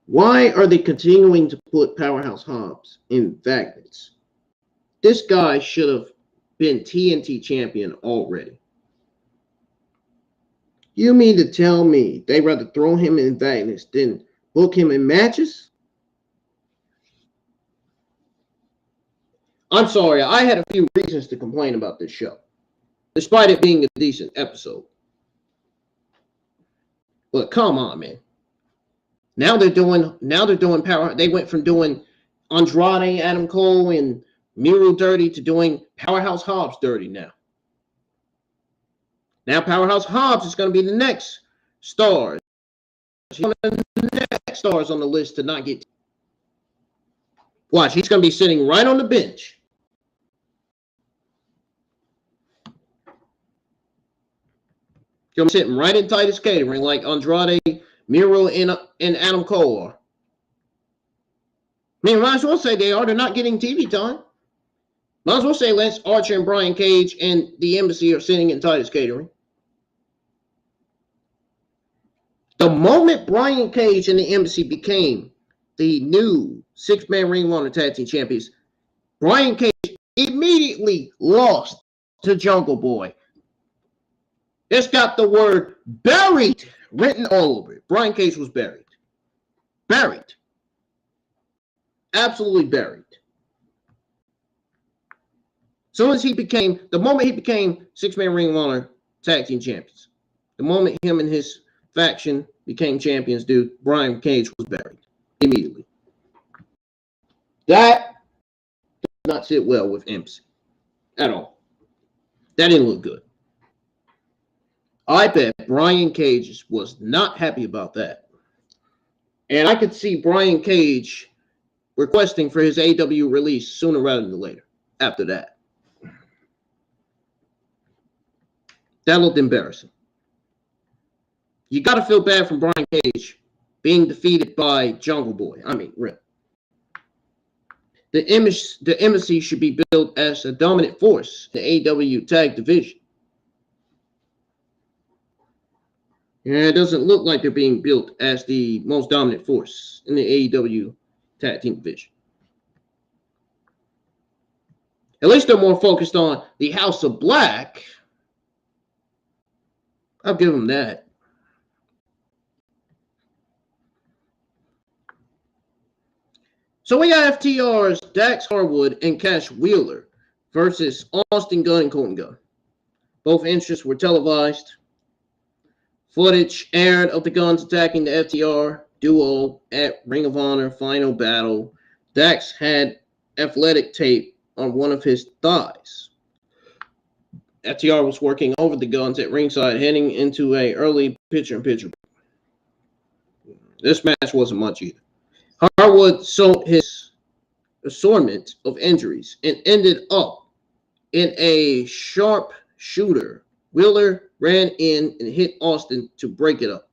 Why are they continuing to put Powerhouse Hobbs in magnets? This guy should have been TNT champion already. You mean to tell me they rather throw him in magnets than book him in matches? I'm sorry, I had a few reasons to complain about this show, despite it being a decent episode. But come on, man. Now they're doing power. They went from doing Andrade, Adam Cole, and Miedo dirty to doing Powerhouse Hobbs dirty now. Now Powerhouse Hobbs is going to be the next star. He's one of the next stars on the list to not get. Watch, he's going to be sitting right on the bench. He'll be sitting right in Titus Catering like Andrade, Miedo, and Adam Cole are. I mean, might as well say they are. They're not getting TV time. Might as well say Lance Archer and Brian Cage and the Embassy are sitting in Titus Catering. The moment Brian Cage and the Embassy became the new six-man Ring of Honor Tag Team Champions, Brian Cage immediately lost to Jungle Boy. It's got the word buried written all over it. Brian Cage was buried. Buried. Absolutely buried. The moment he became six-man Ring of Honor Tag Team Champions, the moment him and his faction became champions, dude, Brian Cage was buried immediately. That does not sit well with MC at all. That didn't look good. I bet Brian Cage was not happy about that. And I could see Brian Cage requesting for his AEW release sooner rather than later after that. That looked embarrassing. You got to feel bad for Brian Cage being defeated by Jungle Boy. I mean, really. The Embassy should be built as a dominant force in the AEW tag division. Yeah, it doesn't look like they're being built as the most dominant force in the AEW tag team division. At least they're more focused on the House of Black. I'll give them that. So we got FTR's Dax Harwood and Cash Wheeler versus Austin Gunn and Colton Gunn. Both entrances were televised. Footage aired of the Guns attacking the FTR duo at Ring of Honor Final Battle. Dax had athletic tape on one of his thighs. FTR was working over the Guns at ringside, heading into an early picture-in-picture. This match wasn't much either. Harwood sold his assortment of injuries and ended up in a sharp shooter. Wheeler ran in and hit Austin to break it up.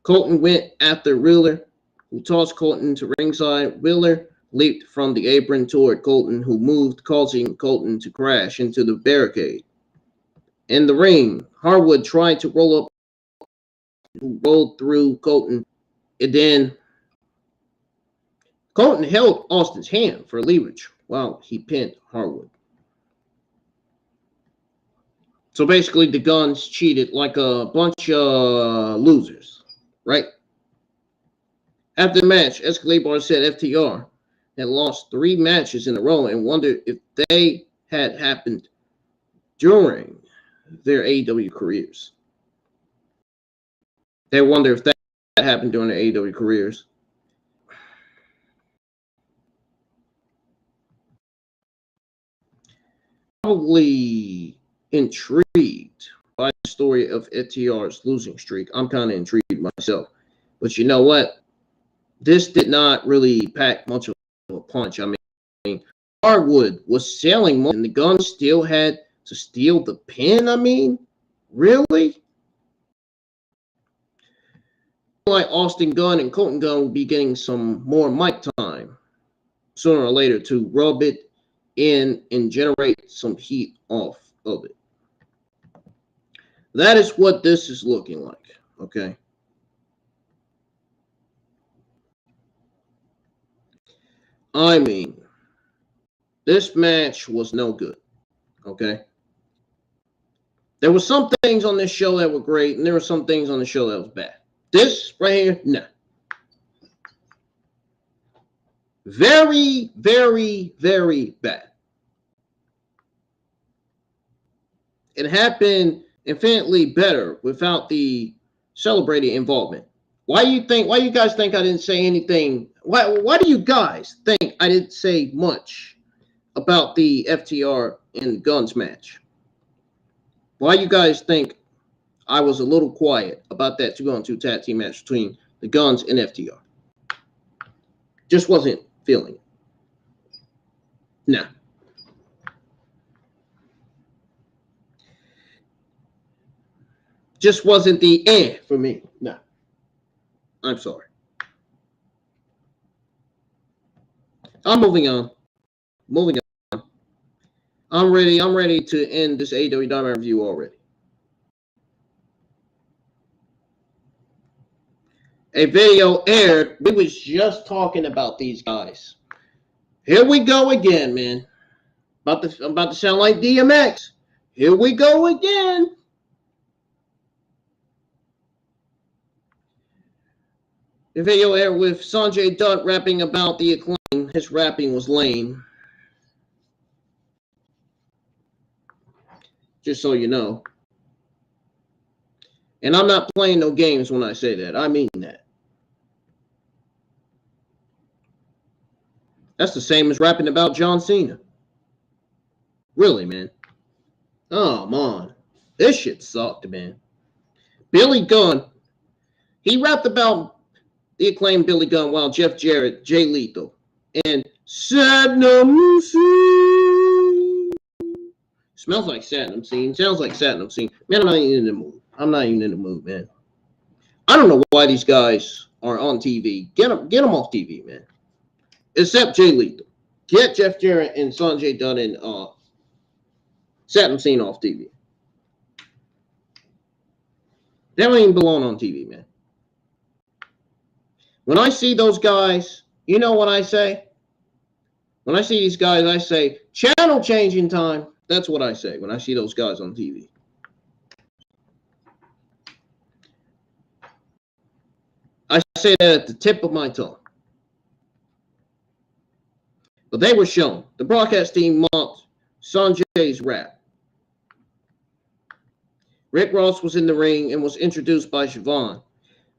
Colton went after Wheeler, who tossed Colton to ringside. Wheeler leaped from the apron toward Colton, who moved, causing Colton to crash into the barricade. In the ring, Harwood tried to roll up, who rolled through Colton, and then Colton held Austin's hand for leverage while he pinned Harwood. So basically, the Guns cheated like a bunch of losers, right? After the match, Escalabar said FTR had lost 3 matches in a row and wondered if they had happened during their AEW careers. They wonder if that happened during their AEW careers. Probably intrigued by the story of FTR's losing streak. I'm kind of intrigued myself. But you know what? This did not really pack much of a punch. I mean, hardwood was selling more, and the Guns still had to steal the pin. I mean, really? Like Austin Gunn and Colton Gunn will be getting some more mic time sooner or later to rub it in and generate some heat off of it. That is what this is looking like, okay? I mean, this match was no good, okay? There were some things on this show that were great, and there were some things on the show that was bad. This right here, no. Very, very, very bad. It had been infinitely better without the celebrating involvement. Why do you guys think I didn't say anything? Why do you guys think I didn't say much about the FTR and Guns match? Why you guys think I was a little quiet about that 2-on-2 tag team match between the Guns and FTR? Just wasn't feeling it. Nah. Just wasn't the for me. No. I'm sorry. I'm moving on. Moving on. I'm ready to end this AEW Dynamite review already. A video aired. We was just talking about these guys. Here we go again, man. I'm about to sound like DMX. Here we go again. The video aired with Sanjay Dutt rapping about the Acclaim. His rapping was lame. Just so you know. And I'm not playing no games when I say that. I mean that. That's the same as rapping about John Cena. Really, man. Oh, man. This shit sucked, man. Billy Gunn. He rapped about the Acclaimed Billy Gunn while Jeff Jarrett, Jay Lethal, and Satnam Singh. Smells like Satnam Singh. Sounds like Satnam Singh. Man, I'm not even in the mood. I'm not even in the mood, man. I don't know why these guys are on TV. Get them off TV, man. Except Jay Lethal. Get Jeff Jarrett and Sanjay Dutt and Satnam Singh off TV. They don't even belong on TV, man. When I see those guys, you know what I say? When I see these guys, I say, channel changing time. That's what I say when I see those guys on TV. I say that at the tip of my tongue. But they were shown. The broadcast team mocked Sanjay's rap. Rick Ross was in the ring and was introduced by Siobhan.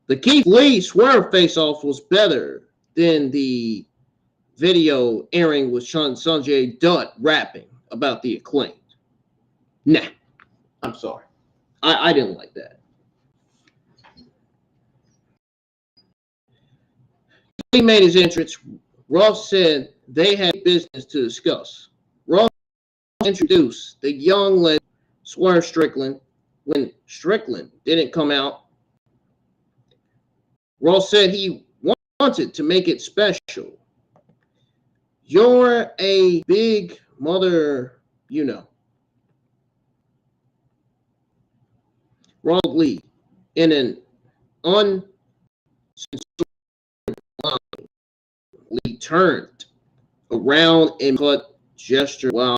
The Keith Lee Swerve face-off was better than the video airing with Sanjay Dutt rapping about the Acclaimed. Nah, I'm sorry. I didn't like that. He made his entrance. Ross said they had business to discuss. Ross introduced the young legend Swerve Strickland. When Strickland didn't come out, Ross said he wanted to make it special. You're a big mother, you know. Ross Lee, in an uncensored line, Lee turned around and cut gesture while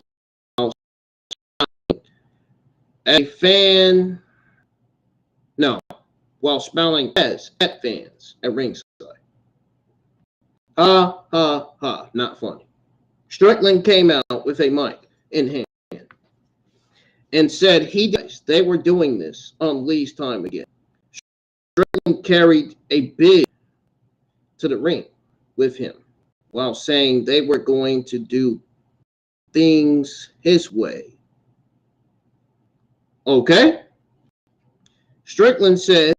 while smiling at fans at ringside. Ha, ha, ha, not funny. Strickland came out with a mic in hand and said they were doing this on Lee's time again. Strickland carried a big to the ring with him while saying they were going to do things his way. Okay? Strickland said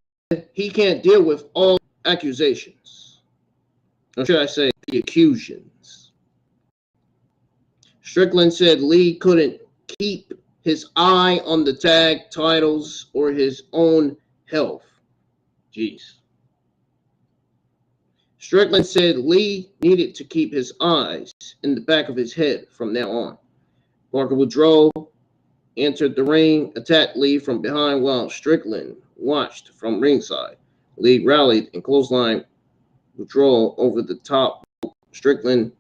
he can't deal with all accusations. Or should I say the accusations? Strickland said Lee couldn't keep his eye on the tag titles or his own health. Jeez. Strickland said Lee needed to keep his eyes in the back of his head from now on. Parker Woodrow entered the ring, attacked Lee from behind while Strickland watched from ringside. Lee rallied and clotheslined Woodrow over the top. Strickland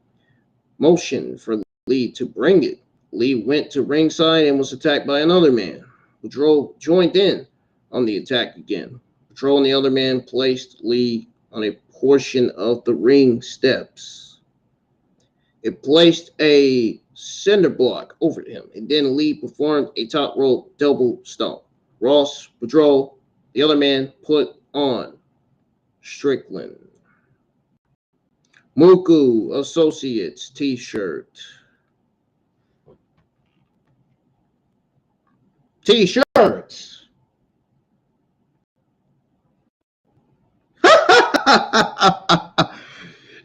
motioned for Lee to bring it. Lee went to ringside and was attacked by another man. Woodrow joined in on the attack again. Woodrow and the other man placed Lee on a portion of the ring steps. It placed a cinder block over him, and then Lee performed a top rope double stomp. Ross, Woodrow, the other man, put on Strickland. Muku Associates t-shirt. T-shirts.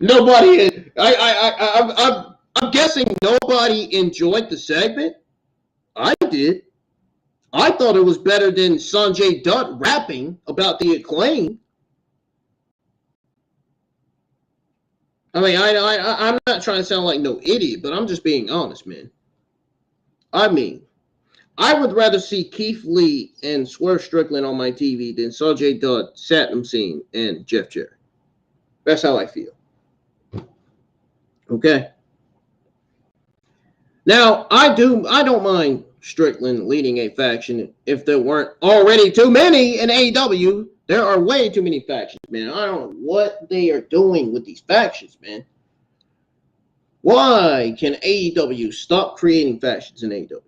Nobody. I'm guessing nobody enjoyed the segment. I did. I thought it was better than Sanjay Dutt rapping about the Acclaim. I mean, I'm not trying to sound like no idiot, but I'm just being honest, man. I mean, I would rather see Keith Lee and Swerve Strickland on my TV than Sanjay Dutt, Satnam Singh, and Jeff Jarrett. That's how I feel. Okay. Now, I don't mind Strickland leading a faction if there weren't already too many in AEW. There are way too many factions, man. I don't know what they are doing with these factions, man. Why can AEW stop creating factions in AEW?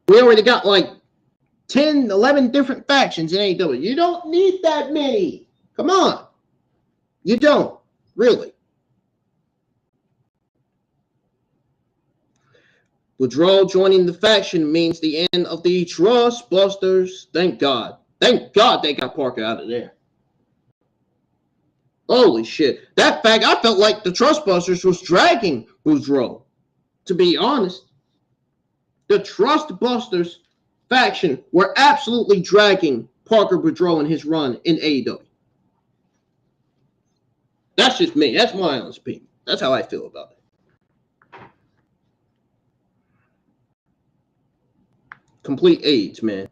We already got like 10, 11 different factions in AEW. You don't need that many. Come on. You don't. Really. Woodrow joining the faction means the end of the Trust Busters. Thank God. Thank God they got Parker out of there. Holy shit. That fact, I felt like the Trust Busters was dragging Woodrow. To be honest. The Trust Busters faction were absolutely dragging Parker Woodrow in his run in AEW. That's just me. That's my honest opinion. That's how I feel about it. Complete AIDS, man.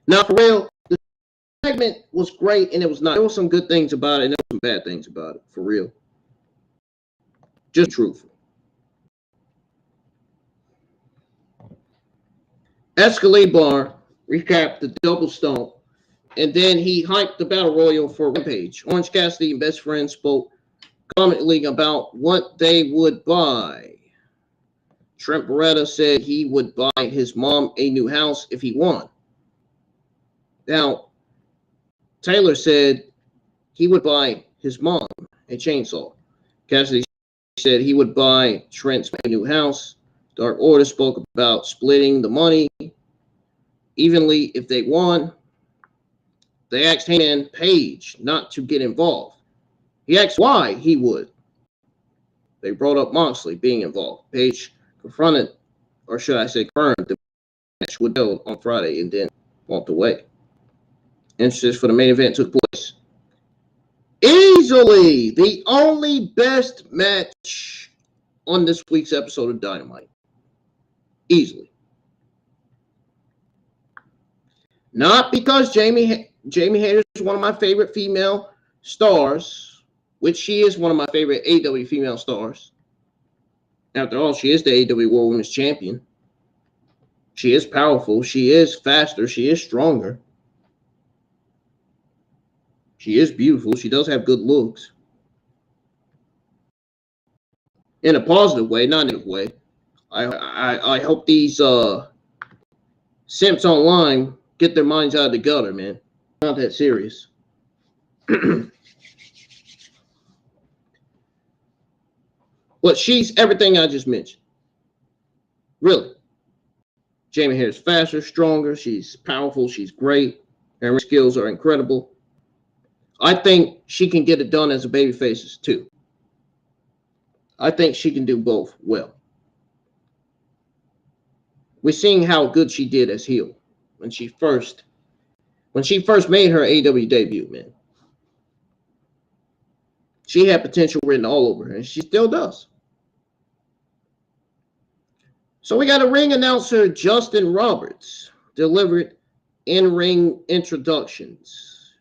Now, for real, the segment was great, and it was not. There were some good things about it, and there were some bad things about it, for real. Just truthful. Escalabar recapped the double stomp, and then he hyped the Battle Royal for Rampage. Orange Cassidy and Best Friend spoke comically about what they would buy. Trent Beretta said he would buy his mom a new house if he won. Now, Taylor said he would buy his mom a chainsaw. Cassidy said he would buy Trent a new house. Dark Order spoke about splitting the money evenly if they won. They asked Heyman Page not to get involved. He asked why he would. They brought up Moxley being involved. Page confronted, or should I say confirmed, the match would go on Friday and then walked away. Interest for the main event took place. Easily the only best match on this week's episode of Dynamite. Easily. Not because Jamie Hayter is one of my favorite female stars, which she is one of my favorite AEW female stars. After all, she is the AEW World Women's Champion. She is powerful. She is faster. She is stronger. She is beautiful. She does have good looks. In a positive way, not a negative way. I hope these simps online get their minds out of the gutter, man. Not that serious. But she's everything I just mentioned. Really. Jamie Hayter's faster, stronger. She's powerful. She's great. Her skills are incredible. I think she can get it done as a babyface too. I think she can do both well. We're seeing how good she did as heel when she first made her AEW debut, man. She had potential written all over her, and she still does. So we got a ring announcer, Justin Roberts, delivered in-ring introductions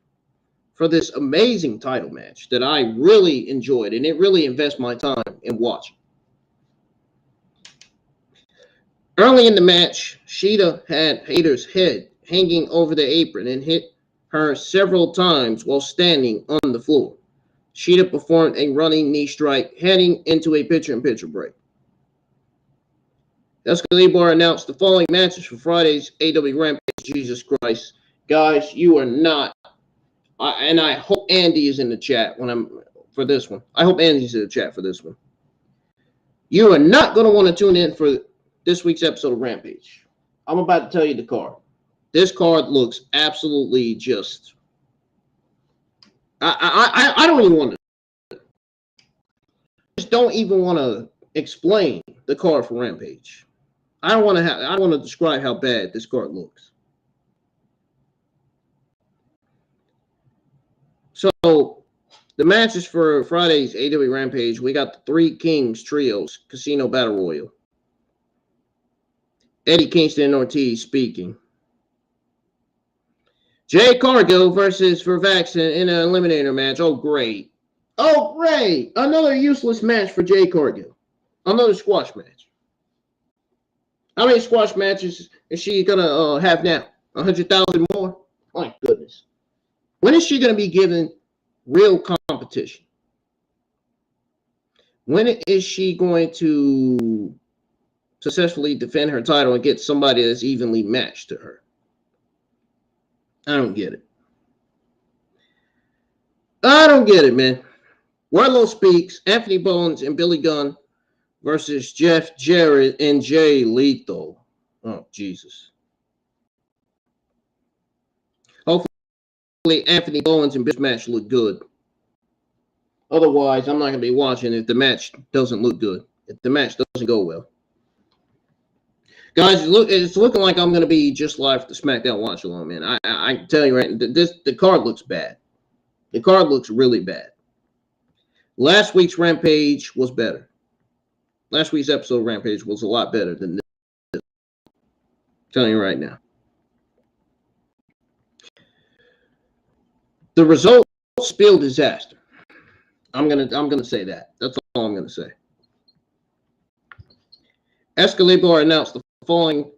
for this amazing title match that I really enjoyed, and it really invests my time in watching. Early in the match, Shida had Hayter's head hanging over the apron and hit her several times while standing on the floor. Shida performed a running knee strike, heading into a picture-in-picture break. Excalibur announced the following matches for Friday's AEW Rampage. Jesus Christ. Guys, you are not. And I hope Andy is in the chat for this one. I hope Andy's in the chat for this one. You are not going to want to tune in for this week's episode of Rampage. I'm about to tell you the card. This card looks absolutely just. I don't even want to. Just don't even want to explain the card for Rampage. I don't want to describe how bad this card looks. So, the matches for Friday's AEW Rampage, we got the Three Kings Trios Casino Battle Royal. Eddie Kingston and Ortiz speaking. Jay Cargill versus Vervaxen in an eliminator match. Oh, great. Oh, great. Another useless match for Jay Cargill. Another squash match. How many squash matches is she going to have now? 100,000 more? My goodness. When is she going to be given real competition? When is she going to successfully defend her title and get somebody that's evenly matched to her? I don't get it. I don't get it, man. Wardlow speaks. Anthony Bowens and Billy Gunn versus Jeff Jarrett and Jay Lethal. Oh, Jesus. Hopefully Anthony Bowens and this match look good. Otherwise, I'm not going to be watching if the match doesn't look good. If the match doesn't go well. Guys, it's looking like I'm going to be just live for the SmackDown Watch Along, man. I tell you right, the card looks bad. The card looks really bad. Last week's Rampage was better. Last week's episode of Rampage was a lot better than this. I'm telling you right now. The results spill disaster. I'm gonna say that. That's all I'm gonna say. Excalibur announced the following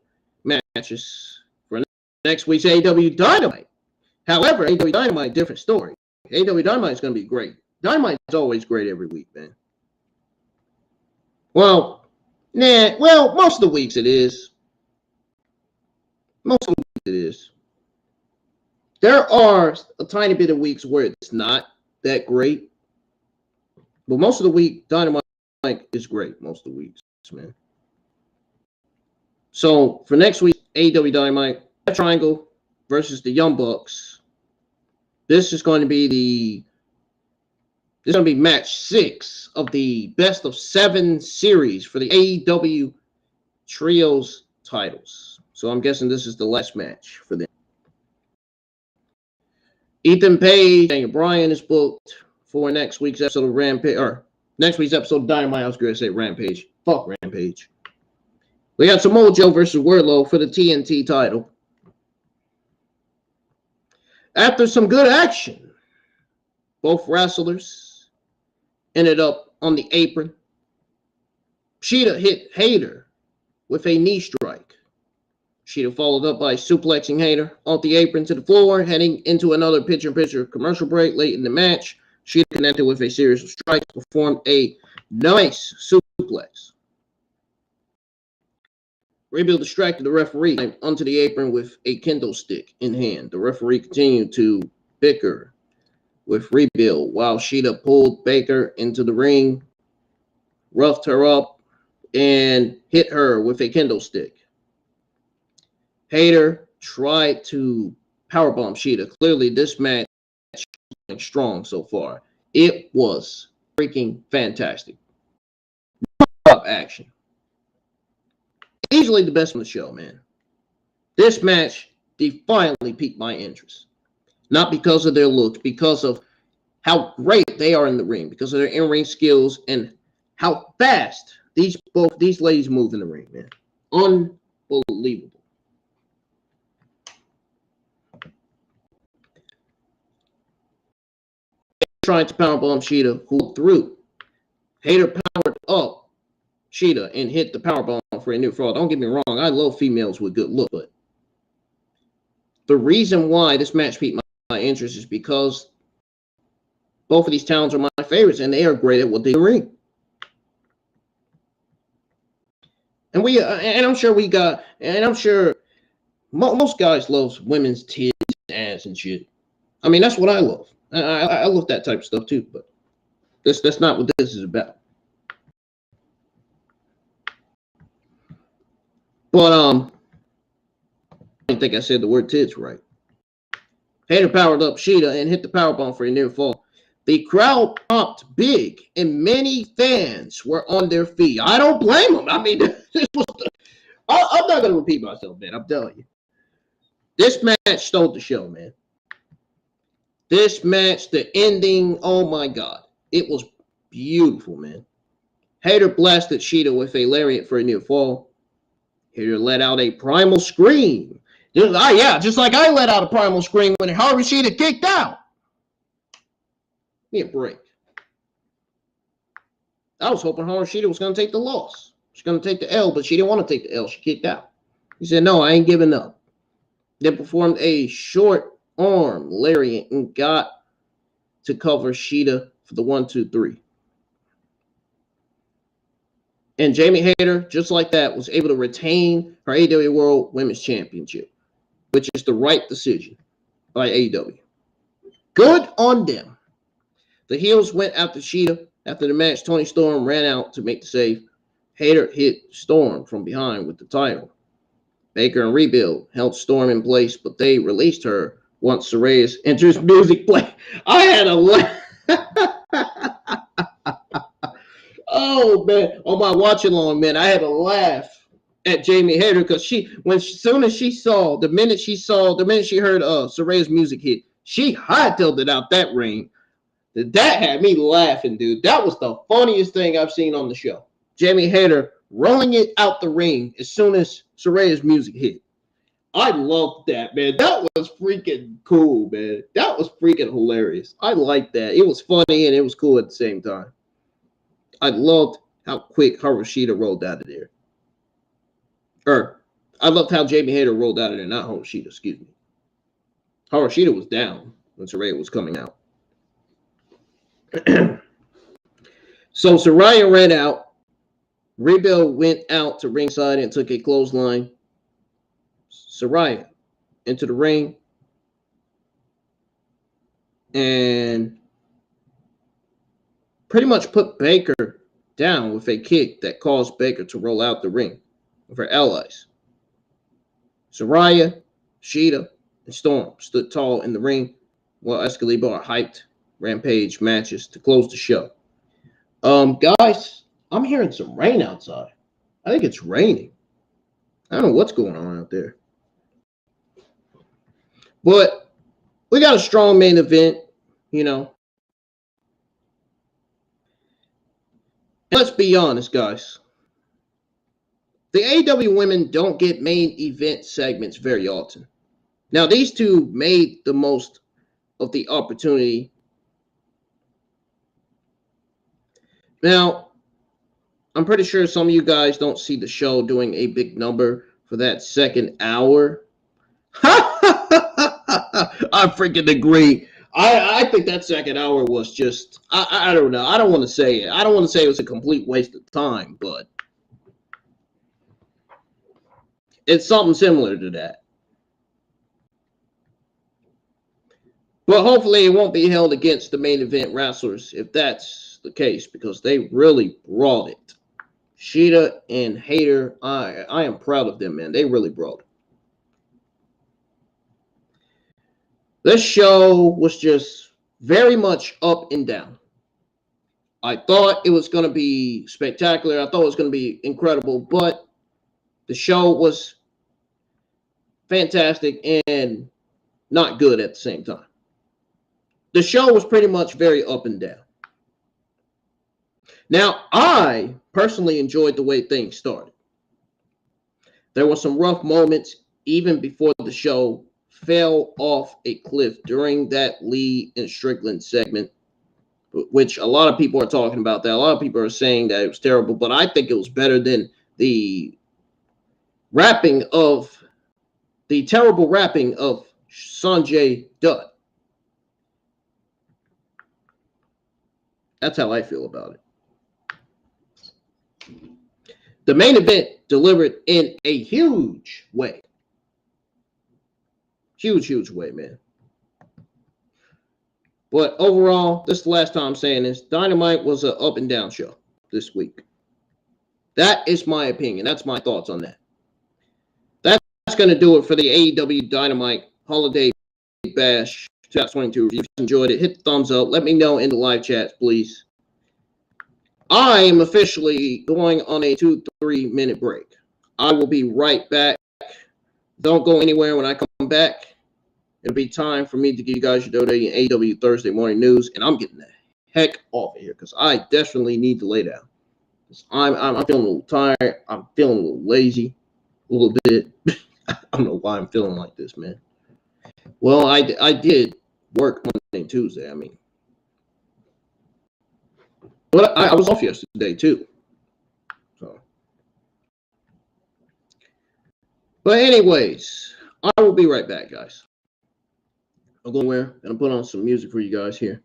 matches for next week's AEW Dynamite. However, AEW Dynamite, different story. AEW Dynamite is going to be great. Dynamite is always great every week, man. Well, most of the weeks it is. Most of the weeks it is. There are a tiny bit of weeks where it's not that great. But most of the week, Dynamite is great. Most of the weeks, man. So, for next week, AEW Dynamite, Triangle versus the Young Bucks. This is going to be match 6 of the best of 7 series for the AEW Trios titles. So I'm guessing this is the last match for them. Ethan Page and Bryan is booked for next week's episode of Rampage, or next week's episode of Dynamite. I was going to say Rampage. Fuck Rampage. We got Samoa Joe versus Wardlow for the TNT title. After some good action, both wrestlers ended up on the apron. Shida hit Hayter with a knee strike. Shida followed up by suplexing Hayter off the apron to the floor, heading into another picture-in-picture commercial break late in the match. Shida connected with a series of strikes, performed a nice suplex. Rebuild distracted the referee onto the apron with a kendo stick in hand. The referee continued to bicker with Rebuild while Shida pulled Baker into the ring, roughed her up, and hit her with a kendo stick. Hayter tried to powerbomb Shida. Clearly, this match is strong so far. It was freaking fantastic. without action. Easily the best on the show, man. This match defiantly piqued my interest. Not because of their looks, because of how great they are in the ring, because of their in-ring skills and how fast both these ladies move in the ring, man. Unbelievable. Trying to powerbomb Shida, who threw. Hayter powered up Shida and hit the powerbomb for a near fall. Don't get me wrong, I love females with good look, but the reason why this match piqued my interest is because both of these talents are my favorites, and they are great at what they ring. And I'm sure most guys love women's tits, ass, and shit. I mean, that's what I love. I love that type of stuff too, but that's not what this is about. But I didn't think I said the word tits right. Hayter powered up Shida and hit the powerbomb for a near fall. The crowd popped big, and many fans were on their feet. I don't blame them. I mean, I'm not going to repeat myself, man. I'm telling you. This match stole the show, man. This match, the ending, oh my God. It was beautiful, man. Hayter blasted Shida with a lariat for a near fall. Hayter let out a primal scream. Just like I let out a primal scream when Shida kicked out. Give me a break. I was hoping Shida was going to take the loss. She's going to take the L, but she didn't want to take the L. She kicked out. He said, no, I ain't giving up. Then performed a short arm lariat and got to cover Shida for the 1, 2, 3. And Jamie Hayter, just like that, was able to retain her AEW World Women's Championship, which is the right decision by AEW. Good on them. The heels went after Shida. After the match, Toni Storm ran out to make the save. Hayter hit Storm from behind with the title. Baker and Rebuild held Storm in place, but they released her once Saraya's entrance music played. I had a laugh. Oh, man. On my watch along, man, I had a laugh at Jamie Hayter because the minute she heard Saraya's music hit, she hightailed it out that ring. That had me laughing, dude. That was the funniest thing I've seen on the show. Jamie Hayter rolling it out the ring as soon as Saraya's music hit. I loved that, man. That was freaking cool, man. That was freaking hilarious. I liked that. It was funny and it was cool at the same time. I loved how quick Shida rolled out of there. I loved how Jamie Hayter rolled out of there, not Shida, excuse me. Shida was down when Saraya was coming out. So Saraya ran out. Rebuild went out to ringside and took a clothesline. Saraya into the ring and pretty much put Baker down with a kick that caused Baker to roll out the ring with her allies. Saraya, Shida, and Storm stood tall in the ring while Escalibur hyped Rampage matches to close the show. Guys, I'm hearing some rain outside. I think it's raining. I don't know what's going on out there. But we got a strong main event, And let's be honest, guys. The AEW women don't get main event segments very often. Now, these two made the most of the opportunity. Now, I'm pretty sure some of you guys don't see the show doing a big number for that second hour. I freaking agree. I think that second hour was just, I don't know. I don't want to say it. I don't want to say it was a complete waste of time, but it's something similar to that. But hopefully it won't be held against the main event wrestlers if that's the case, because they really brought it. Shida and Hayter, I am proud of them, man. They really brought it. This show was just very much up and down. I thought it was going to be spectacular. I thought it was going to be incredible, but the show was fantastic and not good at the same time. The show was pretty much very up and down. Now, I personally enjoyed the way things started. There were some rough moments even before the show fell off a cliff during that Lee and Strickland segment, which a lot of people are talking about that. A lot of people are saying that it was terrible, but I think it was better than the terrible rapping of Sanjay Dutt. That's how I feel about it. The main event delivered in a huge way. Huge way, man. But overall, this is the last time I'm saying this. Dynamite was an up and down show this week. That is my opinion. That's my thoughts on that. That's going to do it for the AEW Dynamite Holiday Bash 2022 review. If you enjoyed it, hit the thumbs up. Let me know in the live chats, please. I am officially going on a 2-3 minute break. I will be right back. Don't go anywhere when I come back. It'll be time for me to give you guys your Dode and AEW Thursday morning news, and I'm getting the heck off of here because I definitely need to lay down. I'm feeling a little tired. I'm feeling a little lazy, a little bit. I don't know why I'm feeling like this, man. Well, I did work Monday and Tuesday. But I was off yesterday too. So, but anyways, I will be right back, guys. I'm going where? And I'm putting on some music for you guys here.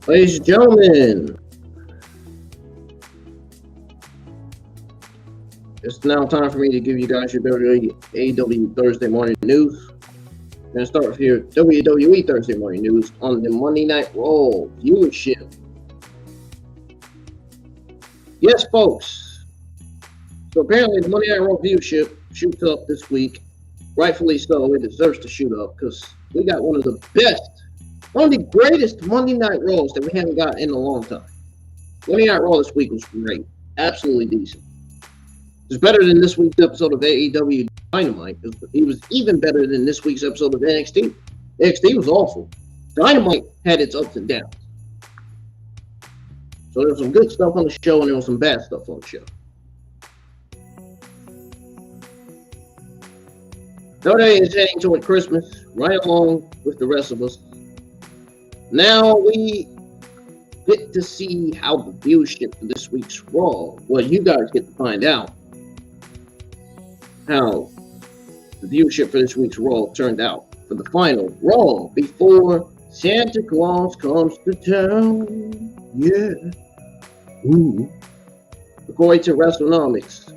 Ladies and gentlemen, it's now time for me to give you guys your AEW Thursday morning news. I'm going to start with your WWE Thursday morning news on the Monday Night Raw viewership. Yes, folks. So apparently the Monday Night Raw viewership shoots up this week. Rightfully so. It deserves to shoot up because we got one of the greatest Monday Night Raws that we haven't got in a long time. Monday Night Raw this week was great. Absolutely decent. It's better than this week's episode of AEW Dynamite. It was even better than this week's episode of NXT. NXT was awful. Dynamite had its ups and downs. So there was some good stuff on the show and there was some bad stuff on the show. Today is heading toward Christmas, right along with the rest of us. Now we get to see how the viewership for this week's Raw. Well, you guys get to find out how the viewership for this week's Raw turned out for the final Raw before Santa Claus comes to town. Yeah. Ooh. According to WrestleNomics,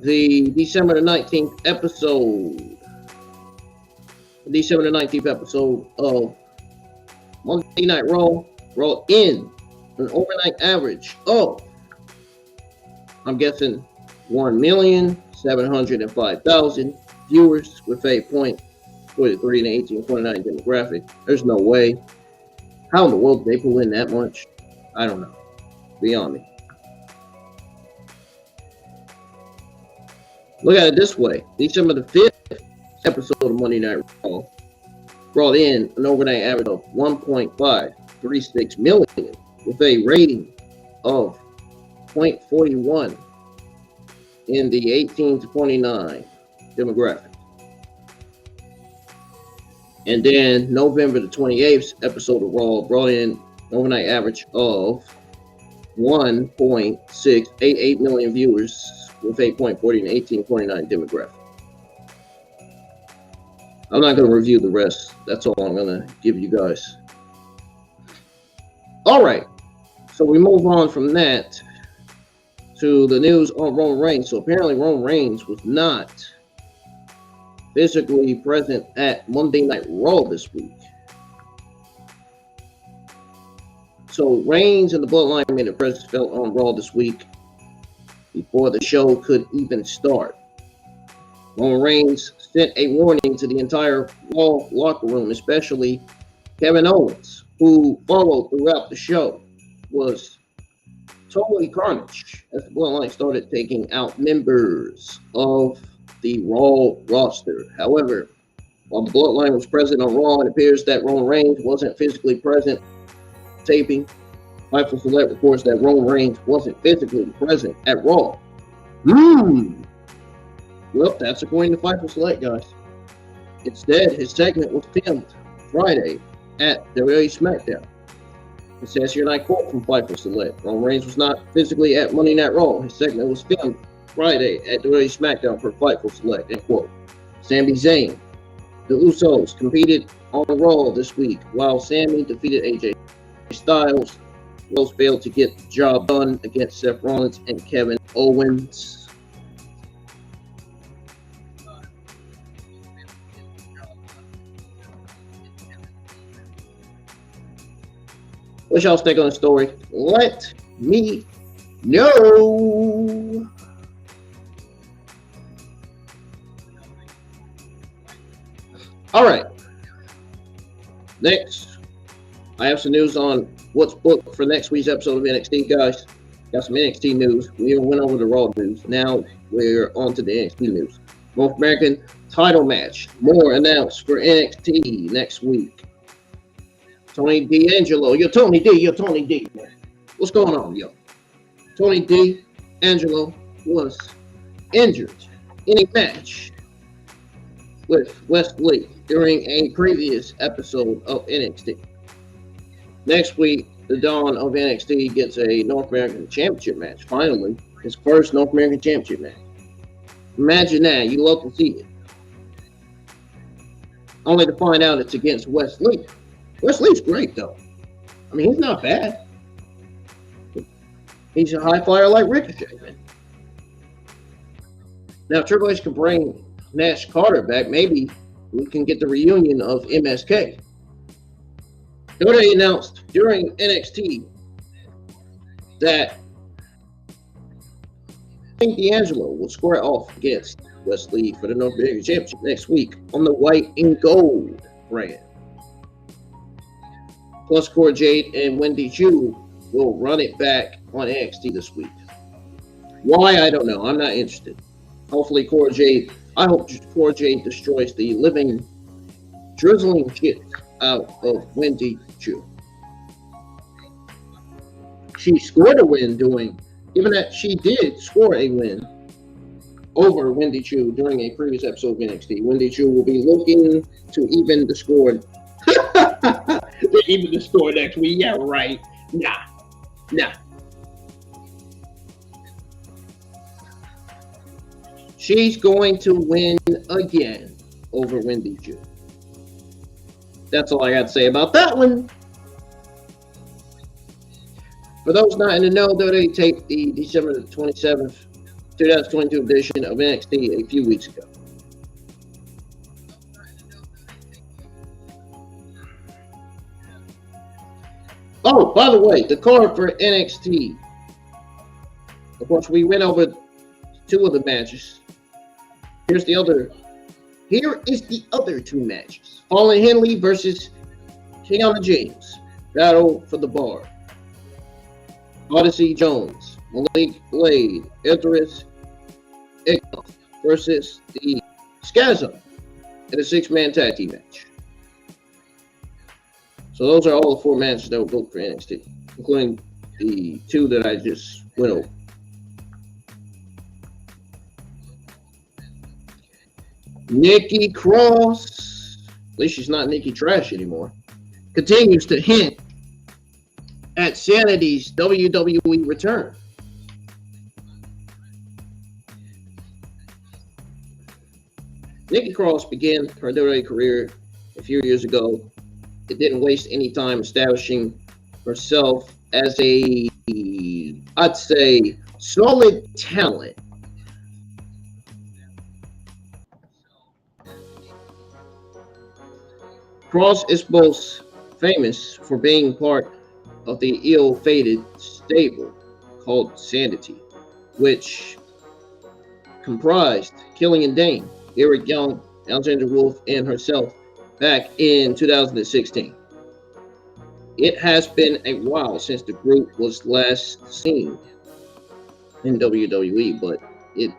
the December 19th episode of Monday Night Raw brought in an overnight average of, I'm guessing, 1,705,000 viewers with a .43 and 18.9 demographic. There's no way. How in the world did they pull in that much? I don't know. Beyond me. Look at it this way. December the 5th episode of Monday Night Raw brought in an overnight average of 1.536 million with a rating of 0.41 in the 18 to 29 demographic. And then November the 28th episode of Raw brought in an overnight average of 1.688 million viewers with 8.40 and 18.49 demographic. I'm not going to review the rest. That's all I'm going to give you guys. All right. So we move on from that to the news on Roman Reigns. So apparently Roman Reigns was not physically present at Monday Night Raw this week. So Reigns and the Bloodline made a presence felt on Raw this week before the show could even start. Roman Reigns sent a warning to the entire Raw locker room, especially Kevin Owens, who followed throughout the show, was totally carnage as the Bloodline started taking out members of the Raw roster. However, while the Bloodline was present on Raw, it appears that Roman Reigns wasn't physically present taping. Fightful Select reports that Roman Reigns wasn't physically present at Raw. Well, that's according to Fightful Select, guys. Instead, his segment was filmed Friday at WWE SmackDown. It says here, and I quote from Fightful Select, Roman Reigns was not physically at Monday Night Raw. His segment was filmed Friday at WWE SmackDown per Fightful Select, end quote. Sami Zayn, the Usos competed on Raw this week, while Sami defeated AJ Styles. Rose failed to get the job done against Seth Rollins and Kevin Owens. What's y'all's take on the story? Let me know. All right. Next, I have some news on what's booked for next week's episode of NXT, guys. Got some NXT news. We went over the Raw news. Now we're on to the NXT news. North American title match. More announced for NXT next week. Tony D'Angelo. Yo, Tony D. Man. What's going on, yo? Tony D'Angelo was injured in a match with Wesley during a previous episode of NXT. Next week, the Dawn of NXT gets a North American Championship match. Finally, his first North American Championship match. Imagine that. You love to see it. Only to find out it's against Wesley. Wesley's great, though. I mean, he's not bad. He's a high flyer like Ricochet, man. Now, Triple H can bring Nash Carter back. Maybe we can get the reunion of MSK. They announced during NXT that I think D'Angelo will square off against Wesley for the North American Championship next week on the white and gold brand. Plus, Cora Jade and Wendy Chu will run it back on NXT this week. Why? I don't know. I'm not interested. Hopefully, I hope Cora Jade destroys the living, drizzling shit out of Wendy Chu. She scored a win given that she did score a win over Wendy Chu during a previous episode of NXT. Wendy Chu will be looking to even the score. Even the score next week. Yeah, right. Nah. She's going to win again over Wendy Chu. That's all I got to say about that one. For those not in the know, they taped the December 27th, 2022 edition of NXT a few weeks ago. Oh, by the way, the card for NXT. Of course, we went over two of the matches. Here is the other two matches. Fallon Henley versus Kiana James. Battle for the bar. Odyssey Jones, Malik Blade, Idris Ignoff versus the Schism in a 6-man tag team match. So those are all the 4 matches that were booked for NXT, including the 2 that I just went over. Nikki Cross, at least she's not Nikki Trash anymore, continues to hint at Sanity's WWE return. Nikki Cross began her WWE career a few years ago. It didn't waste any time establishing herself as I'd say, solid talent. Cross is most famous for being part of the ill-fated stable called Sanity, which comprised Killian Dane, Eric Young, Alexander Wolf, and herself back in 2016. It has been a while since the group was last seen in WWE, but it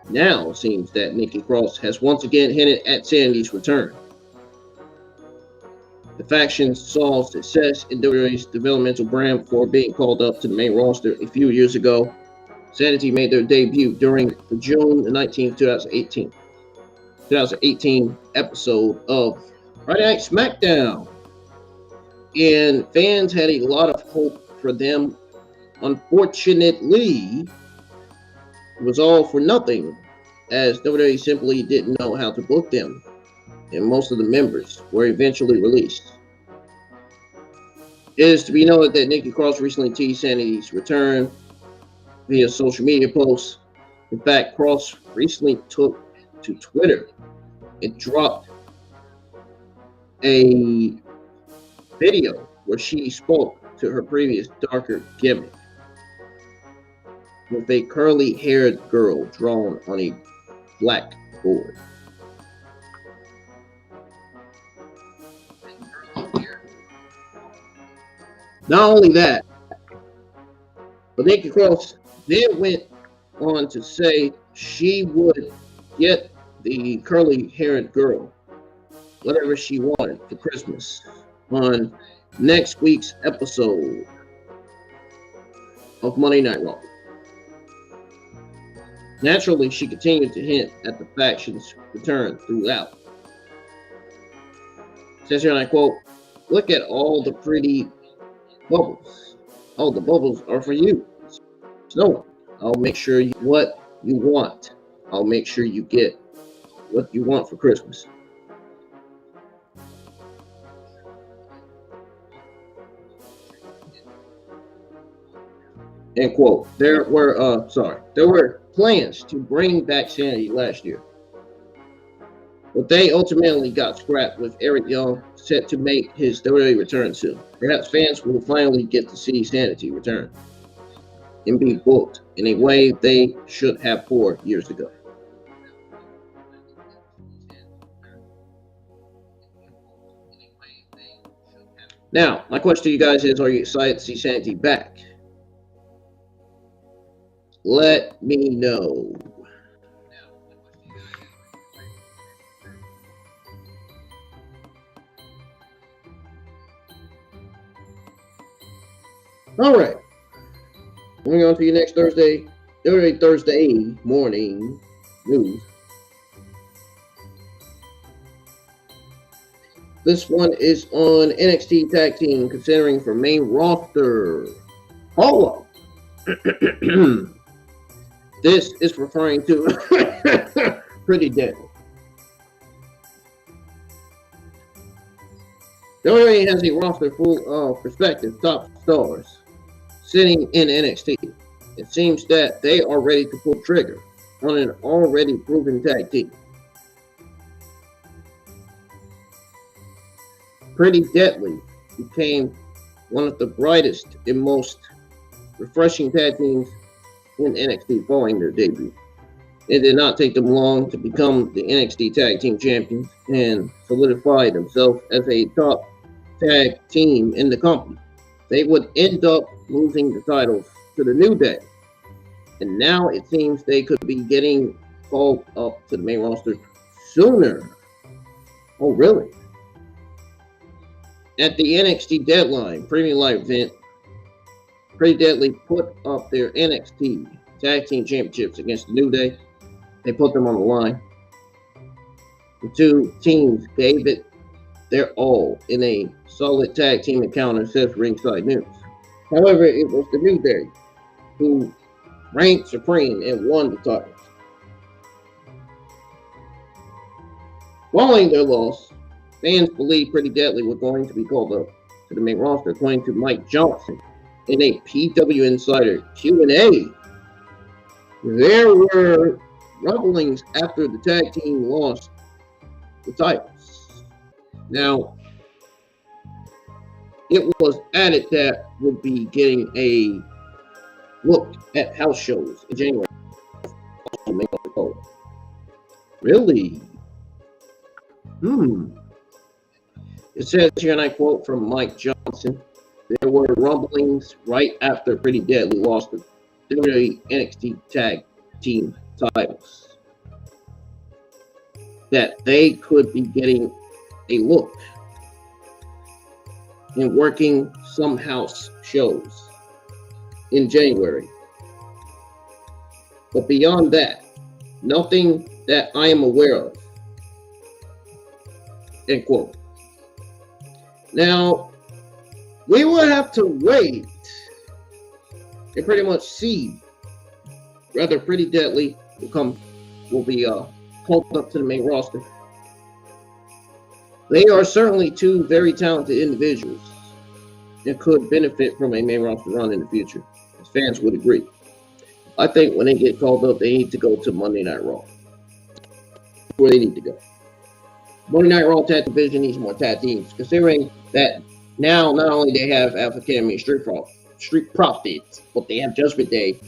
now seems that Nikki Cross has once again hinted at Sanity's return. The faction saw success in WWE's developmental brand before being called up to the main roster a few years ago. Sanity made their debut during the June 19th, 2018 episode of Friday Night SmackDown. And fans had a lot of hope for them. Unfortunately, it was all for nothing, as WWE simply didn't know how to book them, and most of the members were eventually released. It is to be noted that Nikki Cross recently teased Sanity's return via social media posts. In fact, Cross recently took to Twitter and dropped a video where she spoke to her previous darker gimmick with a curly-haired girl drawn on a blackboard. Not only that, but Nikki Cross then went on to say she would get the curly-haired girl whatever she wanted for Christmas on next week's episode of Monday Night Raw. Naturally, she continued to hint at the faction's return throughout. Says here, and I quote, "Look at all the pretty bubbles. All the bubbles are for you. So I'll make sure what you want. I'll make sure you get what you want for Christmas." End quote. There were plans to bring back Sanity last year, but they ultimately got scrapped with Eric Young set to make his WWE return soon. Perhaps fans will finally get to see Sanity return and be booked in a way they should have 4 years ago. Now, my question to you guys is, are you excited to see Sanity back? Let me know. All right. Moving on to your next Thursday morning news. This one is on NXT Tag Team, considering for main roster. Hold up. This is referring to Pretty Deadly. WWE has a roster full of prospective top stars sitting in NXT. It seems that they are ready to pull trigger on an already proven tag team. Pretty Deadly became one of the brightest and most refreshing tag teams in NXT following their debut. It did not take them long to become the NXT Tag Team Champions and solidify themselves as a top tag team in the company. They would end up losing the titles to the New Day, and now it seems they could be getting called up to the main roster sooner. Oh, really? At the NXT Deadline Premium Live event, Pretty Deadly put up their NXT Tag Team Championships against the New Day. They put them on the line. The two teams gave it their all in a solid tag team encounter, says Ringside News. However, it was the New Day who reigned supreme and won the titles. Following their loss, fans believe Pretty Deadly were going to be called up to the main roster, according to Mike Johnson in a PW Insider Q&A. There were rumblings after the tag team lost the titles. Now, it was added that would be getting a look at house shows in January. Really? It says here, and I quote from Mike Johnson, there were rumblings right after Pretty Deadly lost the WWE NXT Tag Team titles that they could be getting a look and working some house shows in January. But beyond that, nothing that I am aware of. End quote. Now, we will have to wait and pretty much see whether Pretty Deadly will be called up to the main roster. They are certainly two very talented individuals and could benefit from a main roster run in the future, as fans would agree. I think when they get called up, they need to go to Monday Night Raw. Where they need to go. Monday Night Raw tag division needs more tag teams, considering that now not only they have Alpha Academy and Street Profits, but they have Judgment Day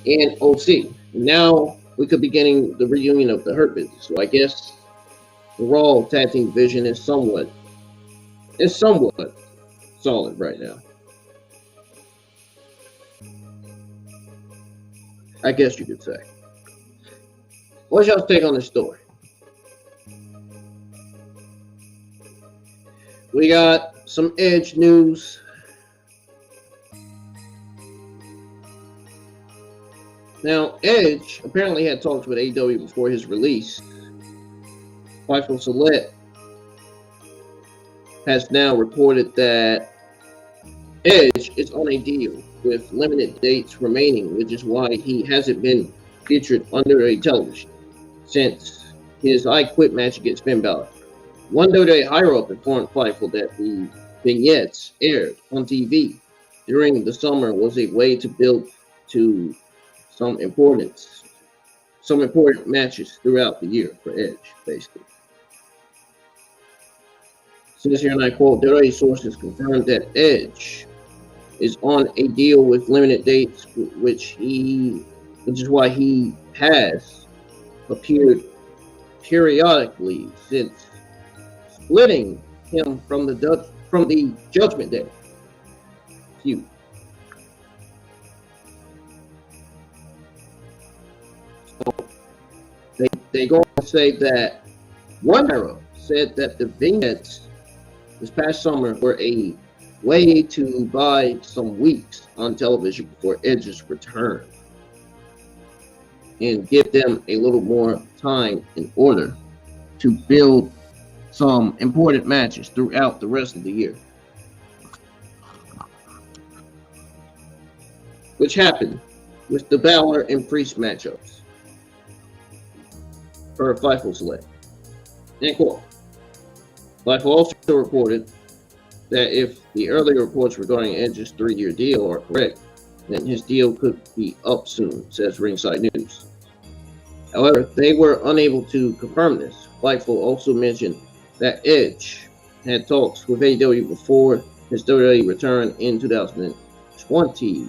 and OC. Now we could be getting the reunion of the Hurt Business. So I guess the Raw tag team division is somewhat solid right now. I guess you could say. What's y'all's take on this story? We got some Edge news. Now, Edge apparently had talks with AEW before his release. Michael Salette has now reported that Edge is on a deal with limited dates remaining, which is why he hasn't been featured under a television since his I Quit match against Finn Balor. One WWE higher-up informed Fightful that the vignettes aired on TV during the summer was a way to build to some important matches throughout the year for Edge, basically. Says here, and I quote, WWE sources confirmed that Edge is on a deal with limited dates, which is why he has appeared periodically since splitting him from the Judgment Day feud. So they go on to say that one arrow said that the vignettes this past summer were a way to buy some weeks on television before Edge's return and give them a little more time in order to build some important matches throughout the rest of the year, which happened with the Balor and Priest matchups per Fightful Select. And quote, Fightful also reported that if the earlier reports regarding Edge's 3-year deal are correct, then his deal could be up soon, says Ringside News. However, they were unable to confirm this. Fightful also mentioned that Edge had talks with AEW before his WWE return in 2020.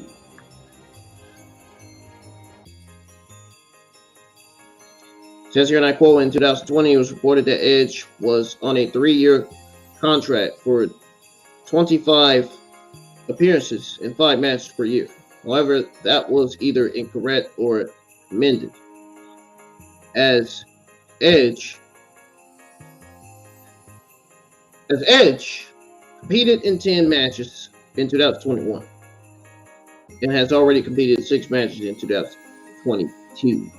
Says here, and I quote, in 2020, it was reported that Edge was on a 3-year contract for 25 appearances and 5 matches per year. However, that was either incorrect or amended, as Edge competed in 10 matches in 2021 and has already competed 6 matches in 2022.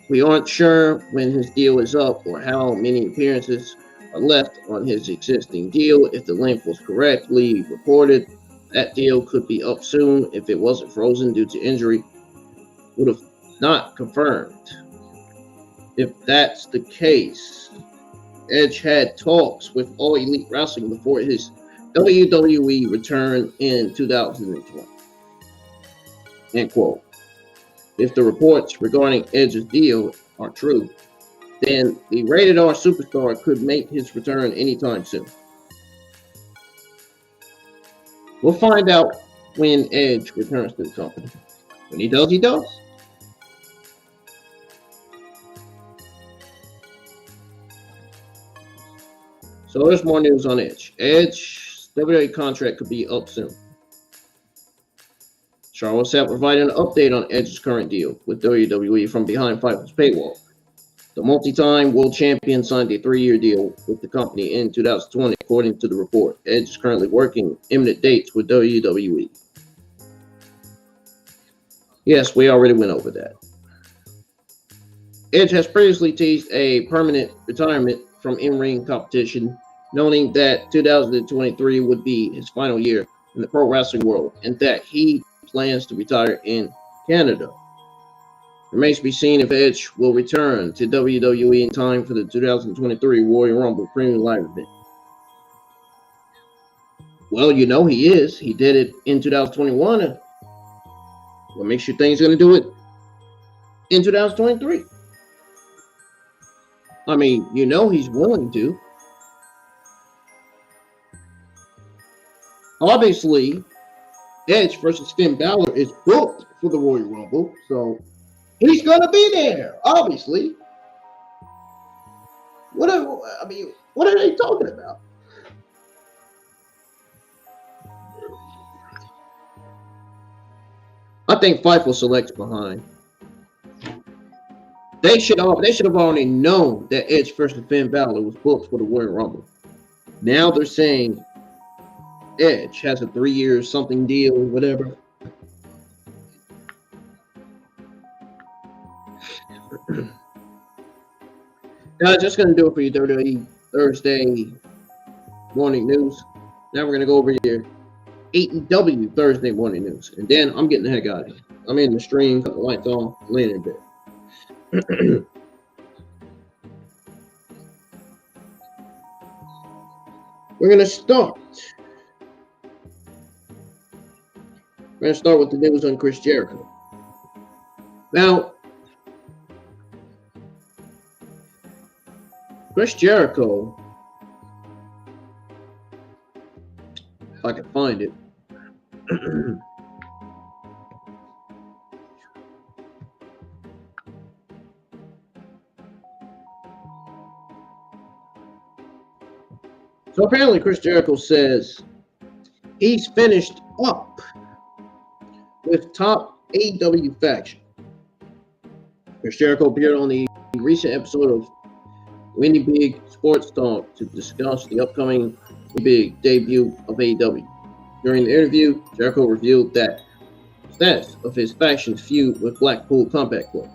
We aren't sure when his deal is up or how many appearances are left on his existing deal. If the length was correctly reported, that deal could be up soon. If it wasn't frozen due to injury, would have not confirmed. If that's the case, Edge had talks with All Elite Wrestling before his WWE return in 2020. End quote. If the reports regarding Edge's deal are true, then the Rated R superstar could make his return anytime soon. We'll find out when Edge returns to the company. When he does, he does. So there's more news on Edge. Edge's WWE contract could be up soon. Charles Sapp provided an update on Edge's current deal with WWE from behind Fightful's paywall. The multi-time world champion signed a 3-year deal with the company in 2020, according to the report. Edge is currently working imminent dates with WWE. Yes, we already went over that. Edge has previously teased a permanent retirement from in-ring competition, noting that 2023 would be his final year in the pro wrestling world and that he plans to retire in Canada. Remains to be seen if Edge will return to WWE in time for the 2023 Royal Rumble Premium Live event. Well, you know he is. He did it in 2021. What makes you think he's going to do it in 2023? I mean, you know he's willing to. Obviously, Edge versus Finn Balor is booked for the Royal Rumble, so he's gonna be there. Obviously, what are they talking about? I think Fightful Select's behind. They should have already known that Edge versus Finn Balor was booked for the Royal Rumble. Now they're saying Edge has a 3-year something deal, whatever. Guys, just going to do it for you Thursday morning news. Now we're going to go over your AEW Thursday morning news. And then I'm getting the heck out of here. I'm in the stream, got the lights on, laying in bed. We're going to start We're going to start with the news on Chris Jericho. Now, Chris Jericho, if I can find it, so apparently Chris Jericho says he's finished up with top AEW faction. Chris Jericho appeared on the recent episode of Winnie Big Sports Talk to discuss the upcoming big debut of AEW. During the interview, Jericho revealed that status of his faction's feud with Blackpool Combat Club.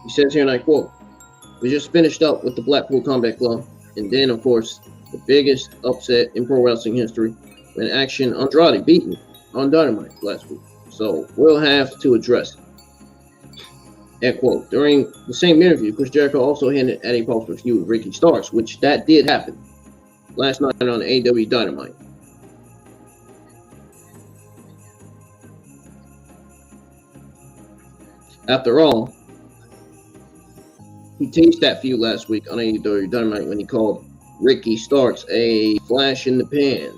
He says here, and I quote, "We just finished up with the Blackpool Combat Club, and then, of course, the biggest upset in pro wrestling history when Action Andrade beat me on Dynamite last week. So we'll have to address it." End quote. During the same interview, Chris Jericho also hinted at a possible feud with Ricky Starks, which that did happen last night on AEW Dynamite. After all, he teased that feud last week on AEW Dynamite when he called Ricky Starks a flash in the pan.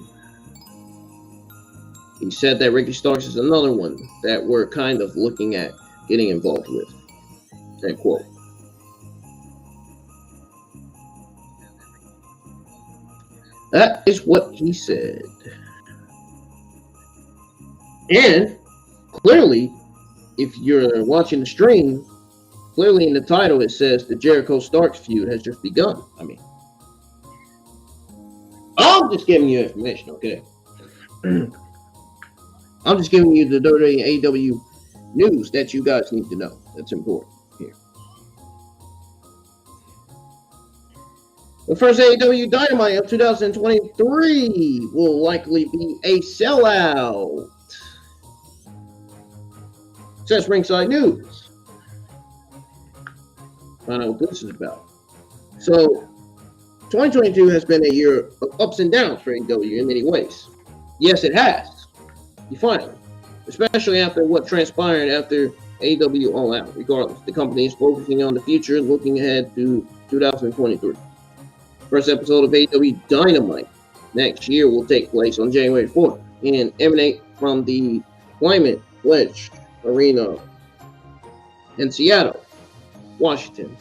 He said that Ricky Starks is another one that we're kind of looking at getting involved with. End quote. That is what he said. And clearly, if you're watching the stream, clearly in the title it says the Jericho Starks feud has just begun. I mean, I'm just giving you information, okay? I'm just giving you the WWE AEW news that you guys need to know. That's important here. The first AEW Dynamite of 2023 will likely be a sellout, says Ringside News. I don't know what this is about. So, 2022 has been a year of ups and downs for AEW in many ways. Yes, it has. Finally, especially after what transpired after AEW All Out. Regardless, the company is focusing on the future, looking ahead to 2023. First episode of AEW Dynamite next year will take place on January 4th and emanate from the Climate Pledge Arena in Seattle, Washington.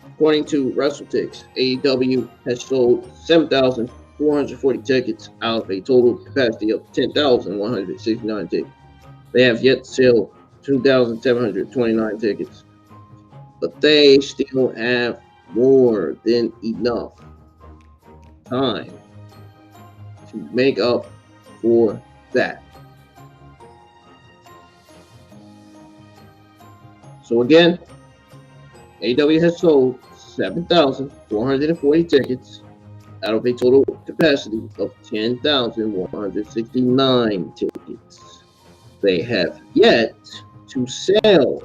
According to WrestleTix, AEW has sold 7,440 tickets out of a total capacity of 10,169 tickets. They have yet to sell 2,729 tickets, but they still have more than enough time to make up for that. So again, AEW has sold 7,440 tickets out of a total capacity of 10,169 tickets. They have yet to sell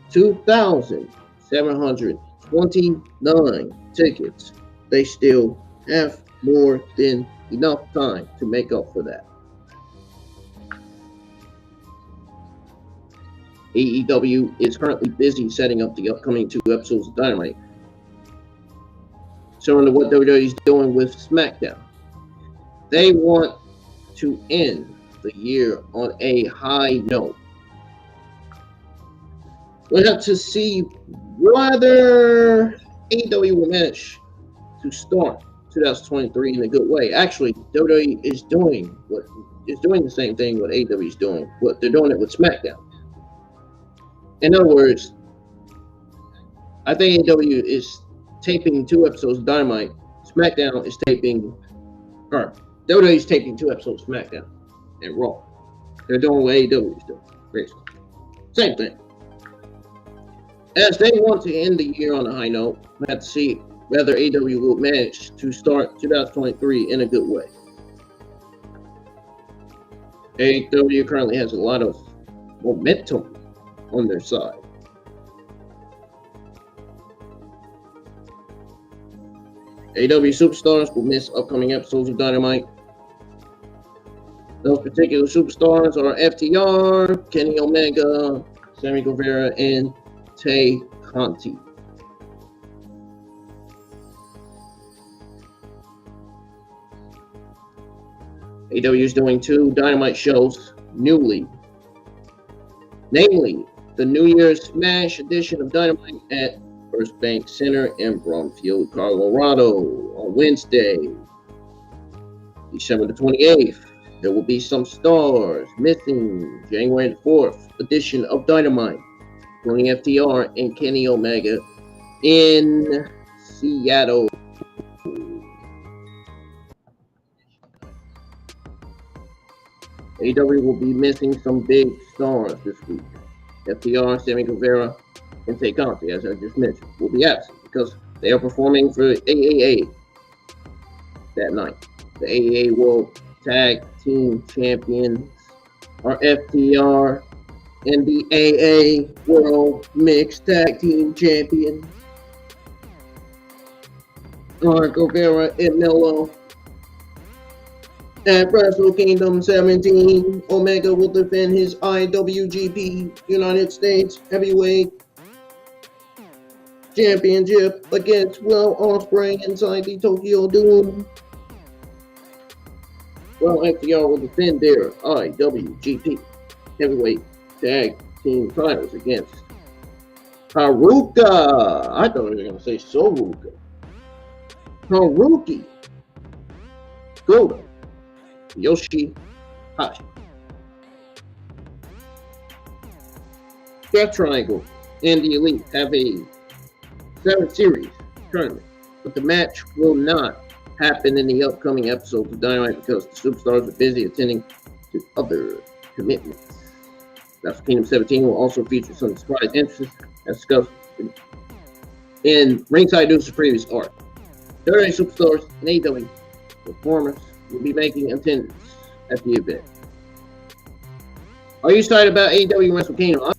2,729 tickets. They still have more than enough time to make up for that. AEW is currently busy setting up the upcoming 2 episodes of Dynamite, similar to what WWE is doing with SmackDown. They want to end the year on a high note. We'll have to see whether AEW will manage to start 2023 in a good way. Actually, WWE is doing the same thing what AEW is doing, but they're doing it with SmackDown. In other words, I think AEW is taping 2 episodes of Dynamite. SmackDown is taping, or WWE is taping 2 episodes of SmackDown and Raw. They're doing what AEW is doing, basically. Same thing. As they want to end the year on a high note, we'll have to see whether AEW will manage to start 2023 in a good way. AEW currently has a lot of momentum on their side. AEW superstars will miss upcoming episodes of Dynamite. Those particular superstars are FTR, Kenny Omega, Sammy Guevara, and Tay Conti. AEW is doing 2 Dynamite shows newly, namely the New Year's Smash edition of Dynamite at First Bank Center in Bromfield, Colorado on Wednesday, December the 28th. There will be some stars missing. January 4th edition of Dynamite, including FTR and Kenny Omega in Seattle. AEW will be missing some big stars this week. FTR, Sammy Guevara, and Tay Conti, as I just mentioned, will be absent because they are performing for AAA that night. The AAA World Tag Team Champions are FTR and the AA World Mixed Tag Team Champions are Guevara and Melo. At Wrestle Kingdom 17, Omega will defend his IWGP United States Heavyweight Championship against Will Ospreay inside the Tokyo Dome. Well, FTR will defend their IWGP Heavyweight Tag Team titles against Haruka. I thought they were going to say Soruka. Haruki Goto, Yoshi Hashi. Death Triangle and the Elite have a 7 series tournament, but the match will not happen in the upcoming episodes of Dynamite because the superstars are busy attending to other commitments. Wrestle Kingdom 17 will also feature some surprise entrances as discussed in ringside news of previous art. 30 superstars and AEW performers will be making attendance at the event. Are you excited about AEW Wrestle Kingdom?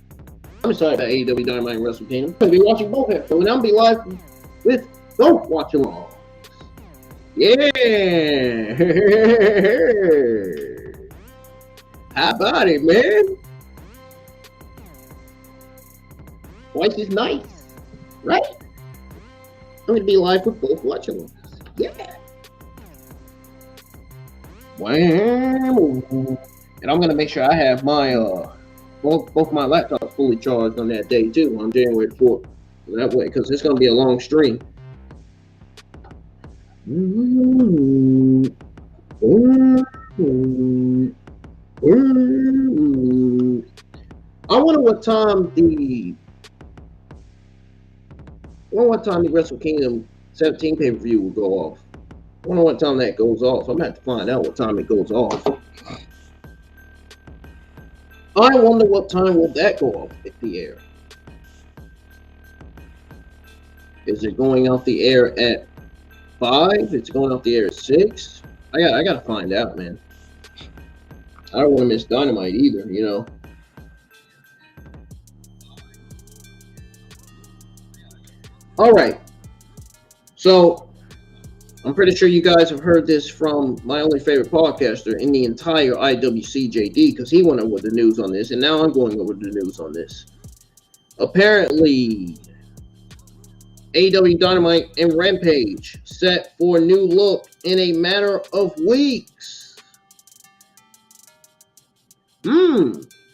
I'm excited about AEW Dynamite and Wrestle Kingdom. I'm going to be watching both episodes, and I'm going to be live with both watch-alongs. Yeah! How about it, man? Twice is nice, right? I'm going to be live with both watch-alongs. Yeah! Wow! And I'm going to make sure I have my both my laptops fully charged on that day too, on January 4th. That way, because it's going to be a long stream. I wonder what time the Wrestle Kingdom 17 pay-per-view will go off. I wonder what time that goes off. I'm going to have to find out what time it goes off. I wonder what time will that go off at the air. Is it going off the air at 5? It's going off the air at 6? I gotta find out, man. I don't want to miss Dynamite either, you know. All right. So, I'm pretty sure you guys have heard this from my only favorite podcaster in the entire IWC, JD, because he went over the news on this, and now I'm going over the news on this. Apparently, AEW Dynamite and Rampage set for a new look in a matter of weeks.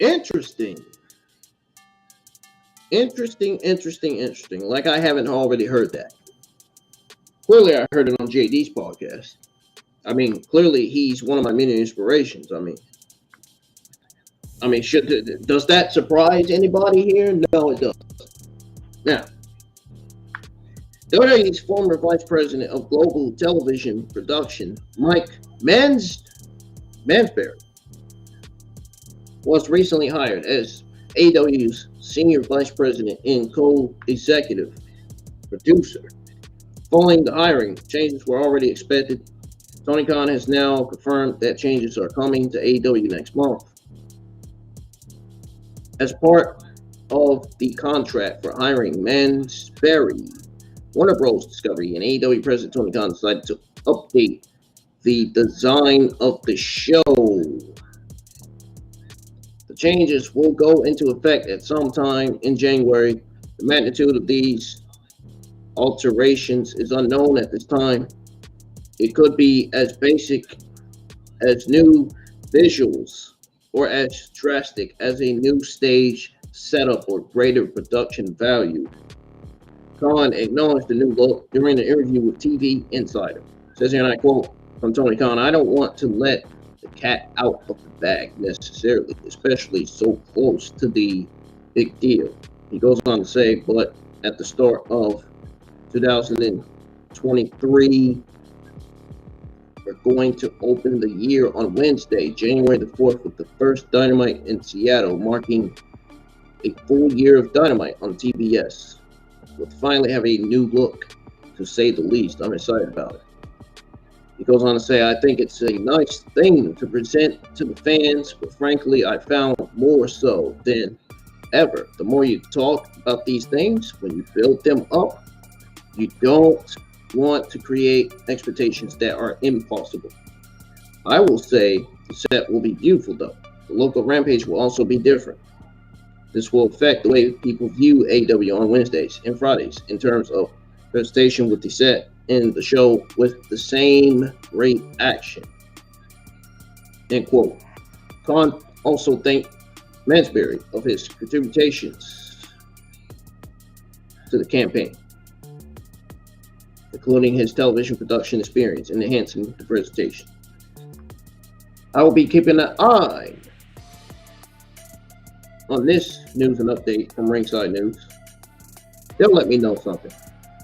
Interesting. Interesting. Like I haven't already heard that. Clearly, I heard it on JD's podcast. I mean, clearly he's one of my many inspirations. I mean, does that surprise anybody here? No, it doesn't. Now, WWE's former vice president of global television production, Mike Mansberry, was recently hired as AEW's senior vice president and co-executive producer. Following the hiring, changes were already expected. Tony Khan has now confirmed that changes are coming to AEW next month. As part of the contract for hiring Mansberry, Warner Bros. Discovery and AEW President Tony Khan decided to update the design of the show. changes will go into effect at some time in January. The magnitude of these alterations is unknown at this time. It could be as basic as new visuals or as drastic as a new stage setup or greater production value. Khan acknowledged the new look during the interview with TV Insider. Says here, and I quote from Tony Khan, "I don't want to let the cat out of the bag necessarily, especially so close to the big deal." He goes on to say, but at the start of 2023, we're going to open the year on Wednesday, January the 4th, with the first Dynamite in Seattle, marking a full year of Dynamite on TBS. We'll finally have a new look, to say the least. I'm excited about it. He goes on to say, "I think it's a nice thing to present to the fans, but frankly, I found more so than ever. The more you talk about these things, when you build them up, you don't want to create expectations that are impossible. I will say the set will be beautiful though. The local Rampage will also be different. This will affect the way people view AEW on Wednesdays and Fridays in terms of presentation with the set and the show with the same great action." End quote. Khan also thanked Mansberry of his contributions to the campaign, including his television production experience and enhancing the presentation. "I will be keeping an eye on this news and update from Ringside News. They'll let me know something.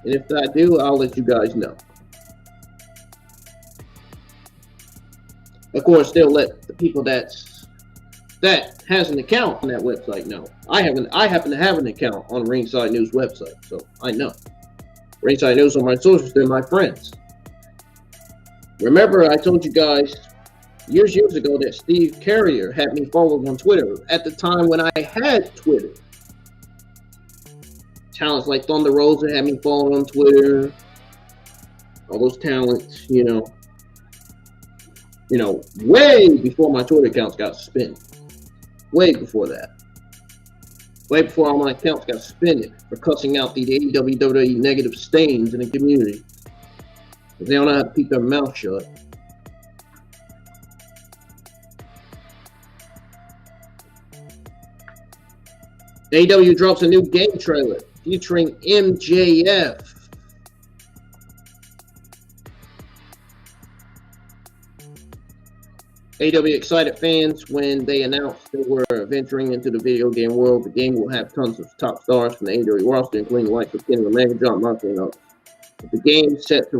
And if I do, I'll let you guys know. Of course, they'll let the people that has an account on that website know. I happen to have an account on Ringside News website, so I know. Ringside News on my socials, they're my friends. Remember, I told you guys years ago that Steve Carrier had me followed on Twitter at the time when I had Twitter. Talents like Thunder Rosa had me followed on Twitter. All those talents, you know, way before my Twitter accounts got suspended. Way before that. Way before all my accounts got suspended for cussing out the AEW WWE negative stains in the community. Because they don't know how to keep their mouth shut. AEW drops a new game trailer featuring MJF. AEW excited fans when they announced they were venturing into the video game world. The game will have tons of top stars from the AEW roster, including the likes of Kenny Omega, John Moxley, and others. With the game set to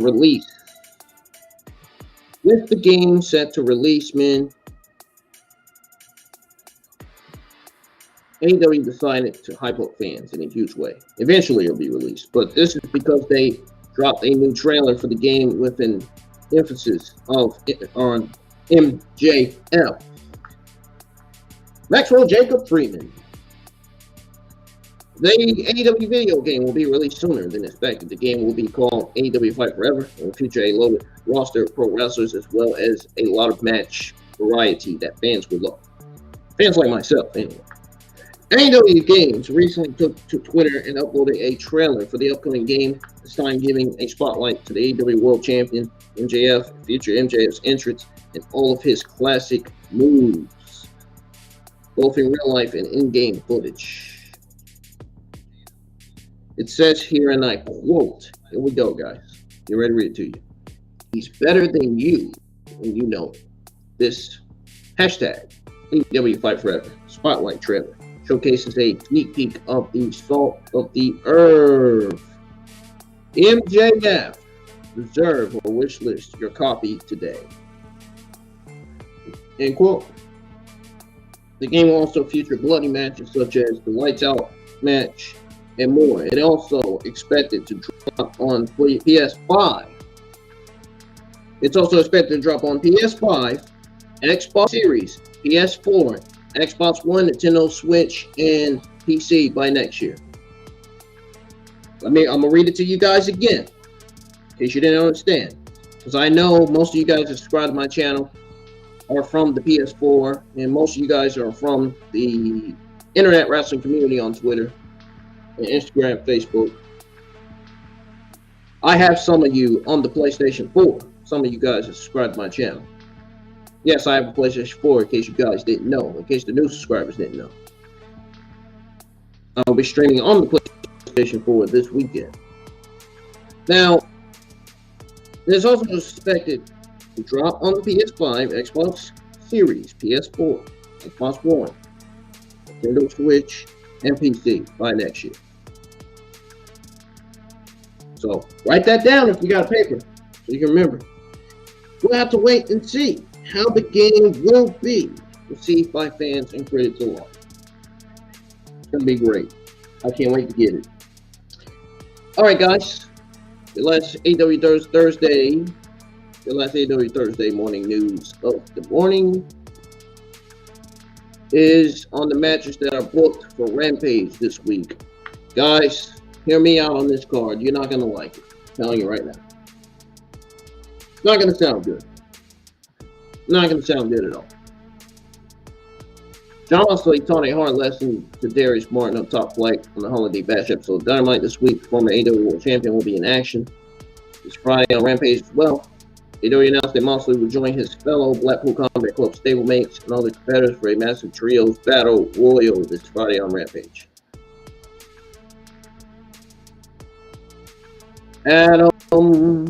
release, man, AEW decided to hype up fans in a huge way. Eventually it'll be released, but this is because they dropped a new trailer for the game with an emphasis on MJF. Maxwell Jacob Freeman. The AEW video game will be released sooner than expected. The game will be called AEW Fight Forever and will feature a loaded roster of pro wrestlers as well as a lot of match variety that fans will love. Fans like myself, anyway. AEW Games recently took to Twitter and uploaded a trailer for the upcoming game, this time giving a spotlight to the AEW World Champion, MJF, feature MJF's entrance, and all of his classic moves, both in real life and in-game footage. It says here, and I quote, here we go, guys. Get ready to read it to you. "He's better than you, and you know it." This hashtag, AEW Fight Forever, spotlight trailer, showcases a sneak peek of the salt of the earth. MJF, reserve or wish list your copy today. End quote. The game will also feature bloody matches such as the Lights Out match and more. It also expected to drop on PS5. It's also expected to drop on PS5, Xbox Series, PS4, Xbox One, Nintendo Switch, and PC by next year. I'm going to read it to you guys again, in case you didn't understand. Because I know most of you guys have subscribed to my channel. are from the PS4, and most of you guys are from the internet wrestling community on Twitter, and Instagram, Facebook. I have some of you on the PlayStation 4. Some of you guys have subscribed to my channel. Yes, I have a PlayStation 4 in case you guys didn't know, in case the new subscribers didn't know. I'll be streaming on the PlayStation 4 this weekend. Now, there's also suspected to drop on the PS5, Xbox Series, PS4, Xbox One, Nintendo Switch, and PC by next year. So write that down if you got a paper, so you can remember. We'll have to wait and see how the game will be received by fans and critics alike. It's gonna be great. I can't wait to get it. All right, guys. The last AEW Thursday morning news of the morning is on the matches that are booked for Rampage this week. Guys, hear me out on this card. You're not going to like it. I'm telling you right now. It's not going to sound good. Not going to sound good at all. John Moxley taught a hard lesson to Darius Martin on Top Flight on the Holiday Bash episode of Dynamite this week. Former AEW World Champion will be in action this Friday on Rampage as well. AEW announced that Moxley will join his fellow Blackpool Combat Club stablemates and other competitors for a massive trios battle royal this Friday on Rampage. Adam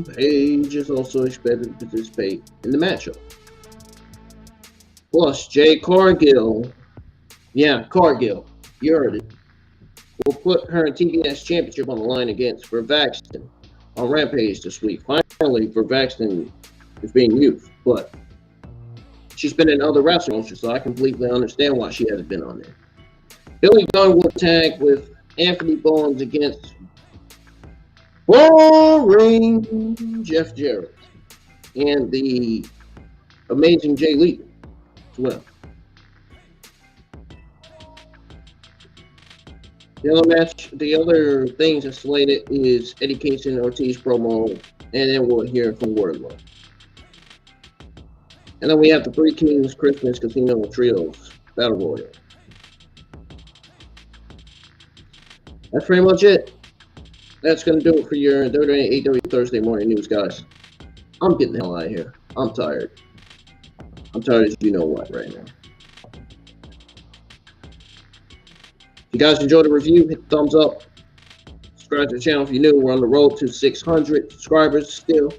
Page is also expected to participate in the matchup. Plus, Jay Cargill, Cargill, you heard it, will put her TBS championship on the line against Vervaxton on Rampage this week. Finally, Vervaxton is being used, but she's been in other wrestling matches, so I completely understand why she hasn't been on there. Billy Gunn will tag with Anthony Bowens against boring Jeff Jarrett and the amazing Jay Lethal as well. The other things that's slated is Eddie Kingston Ortiz promo, and then we'll hear from Wardlow. And then we have the Three Kings Christmas Casino Trios Battle Royal. That's pretty much it. That's going to do it for your AEW Thursday morning news, guys. I'm getting the hell out of here. I'm tired. I'm tired as you know what right now. If you guys enjoyed the review, hit the thumbs up. Subscribe to the channel if you're new. We're on the road to 600 subscribers still.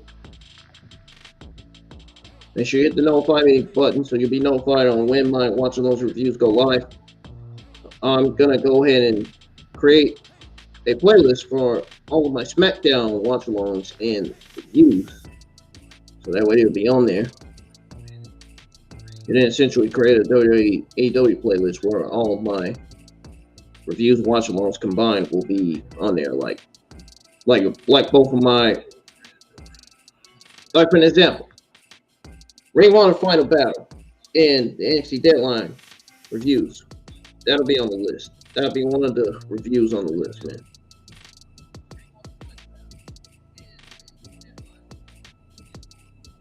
Make sure you hit the notify me button so you'll be notified on when my watching those reviews go live. I'm going to go ahead and create a playlist for all of my SmackDown watch-alongs and reviews. So that way it'll be on there. And then essentially create a AEW playlist where all of my reviews and watch-alongs combined will be on there. Like both of my, like for an example, Ring of Honor Final Battle and the NXT Deadline reviews. That'll be on the list. That'll be one of the reviews on the list, man.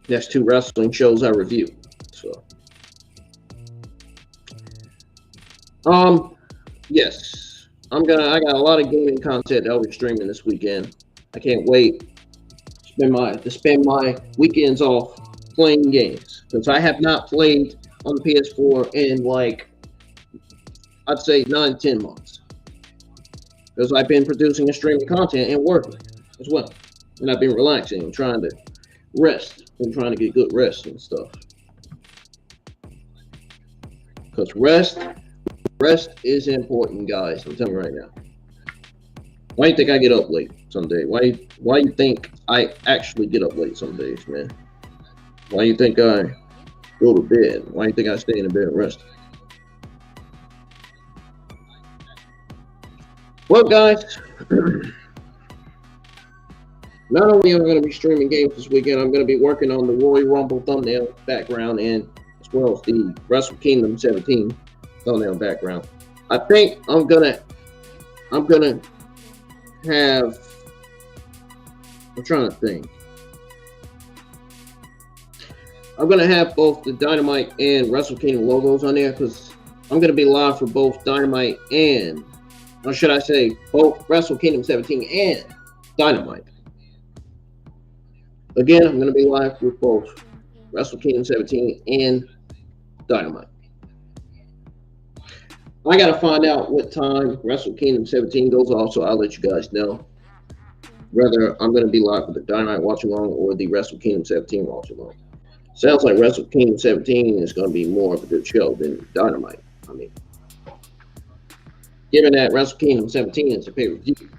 That's 2 wrestling shows I review. So, yes, I got a lot of gaming content that I'll be streaming this weekend. I can't wait to spend my weekends off playing games, because I have not played on the PS4 in I'd say 9-10 months, because I've been producing and streaming content and working as well, and I've been relaxing and trying to rest and trying to get good rest and stuff, because rest is important, guys. I'm telling you right now. Why do you think I get up late some days? Why do you think I actually get up late some days, man? Why do you think I go to bed? Why do you think I stay in the bed and rest? Well, guys, not only am I going to be streaming games this weekend, I'm going to be working on the Royal Rumble thumbnail background, and as well as the Wrestle Kingdom 17 thumbnail background. I think I'm trying to think. I'm going to have both the Dynamite and Wrestle Kingdom logos on there because I'm going to be live for both Dynamite and, or should I say, both Wrestle Kingdom 17 and Dynamite. Again, I'm going to be live with both Wrestle Kingdom 17 and Dynamite. I got to find out what time Wrestle Kingdom 17 goes off, so I'll let you guys know whether I'm going to be live for the Dynamite watch along or the Wrestle Kingdom 17 watch along. Sounds like Wrestle Kingdom 17 is going to be more of a good show than Dynamite. I mean, given that Wrestle Kingdom 17 is a pay-per-view,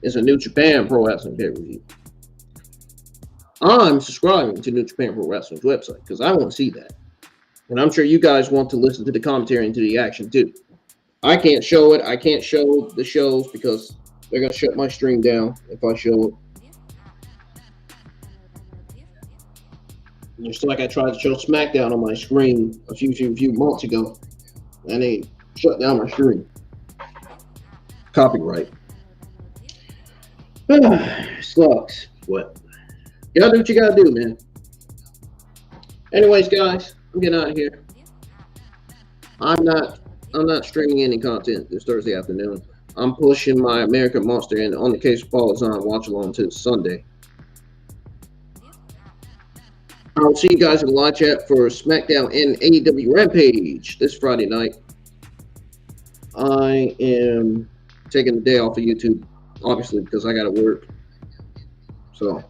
it's a New Japan Pro Wrestling pay-per-view. I'm subscribing to New Japan Pro Wrestling's website because I want to see that. And I'm sure you guys want to listen to the commentary and to the action too. I can't show it. I can't show the shows because they're going to shut my stream down if I show it. Just like I tried to show SmackDown on my screen a few months ago, and they shut down my stream. Copyright. Sucks. What? You gotta do what you gotta do, man. Anyways, guys, I'm getting out of here. I'm not streaming any content this Thursday afternoon. I'm pushing my American Monster and On the Case of Paul is on watch along to Sunday. I'll see you guys in the live chat for SmackDown and AEW Rampage this Friday night. I am taking the day off of YouTube, obviously, because I got to work. So,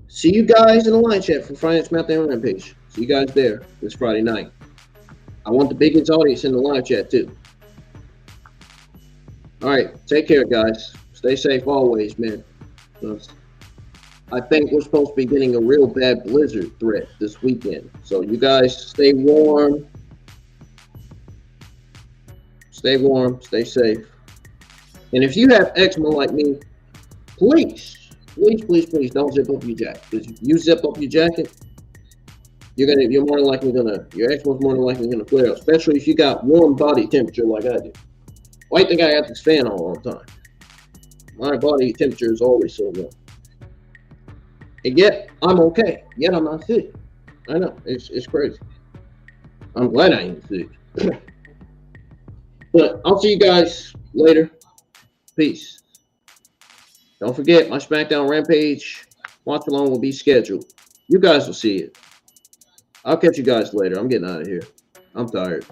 see you guys in the live chat for Friday SmackDown Rampage. See you guys there this Friday night. I want the biggest audience in the live chat, too. All right, take care, guys. Stay safe always, man. I think we're supposed to be getting a real bad blizzard threat this weekend. So you guys stay warm. Stay warm. Stay safe. And if you have eczema like me, please don't zip up your jacket. Because if you zip up your jacket, you're more than likely your eczema is more than likely gonna flare up. Especially if you got warm body temperature like I do. Why do you think I have this fan on all the time? My body temperature is always so warm. And yet, I'm okay. Yet, I'm not sick. I know. It's crazy. I'm glad I ain't sick. But I'll see you guys later. Peace. Don't forget, my SmackDown Rampage watch along will be scheduled. You guys will see it. I'll catch you guys later. I'm getting out of here. I'm tired.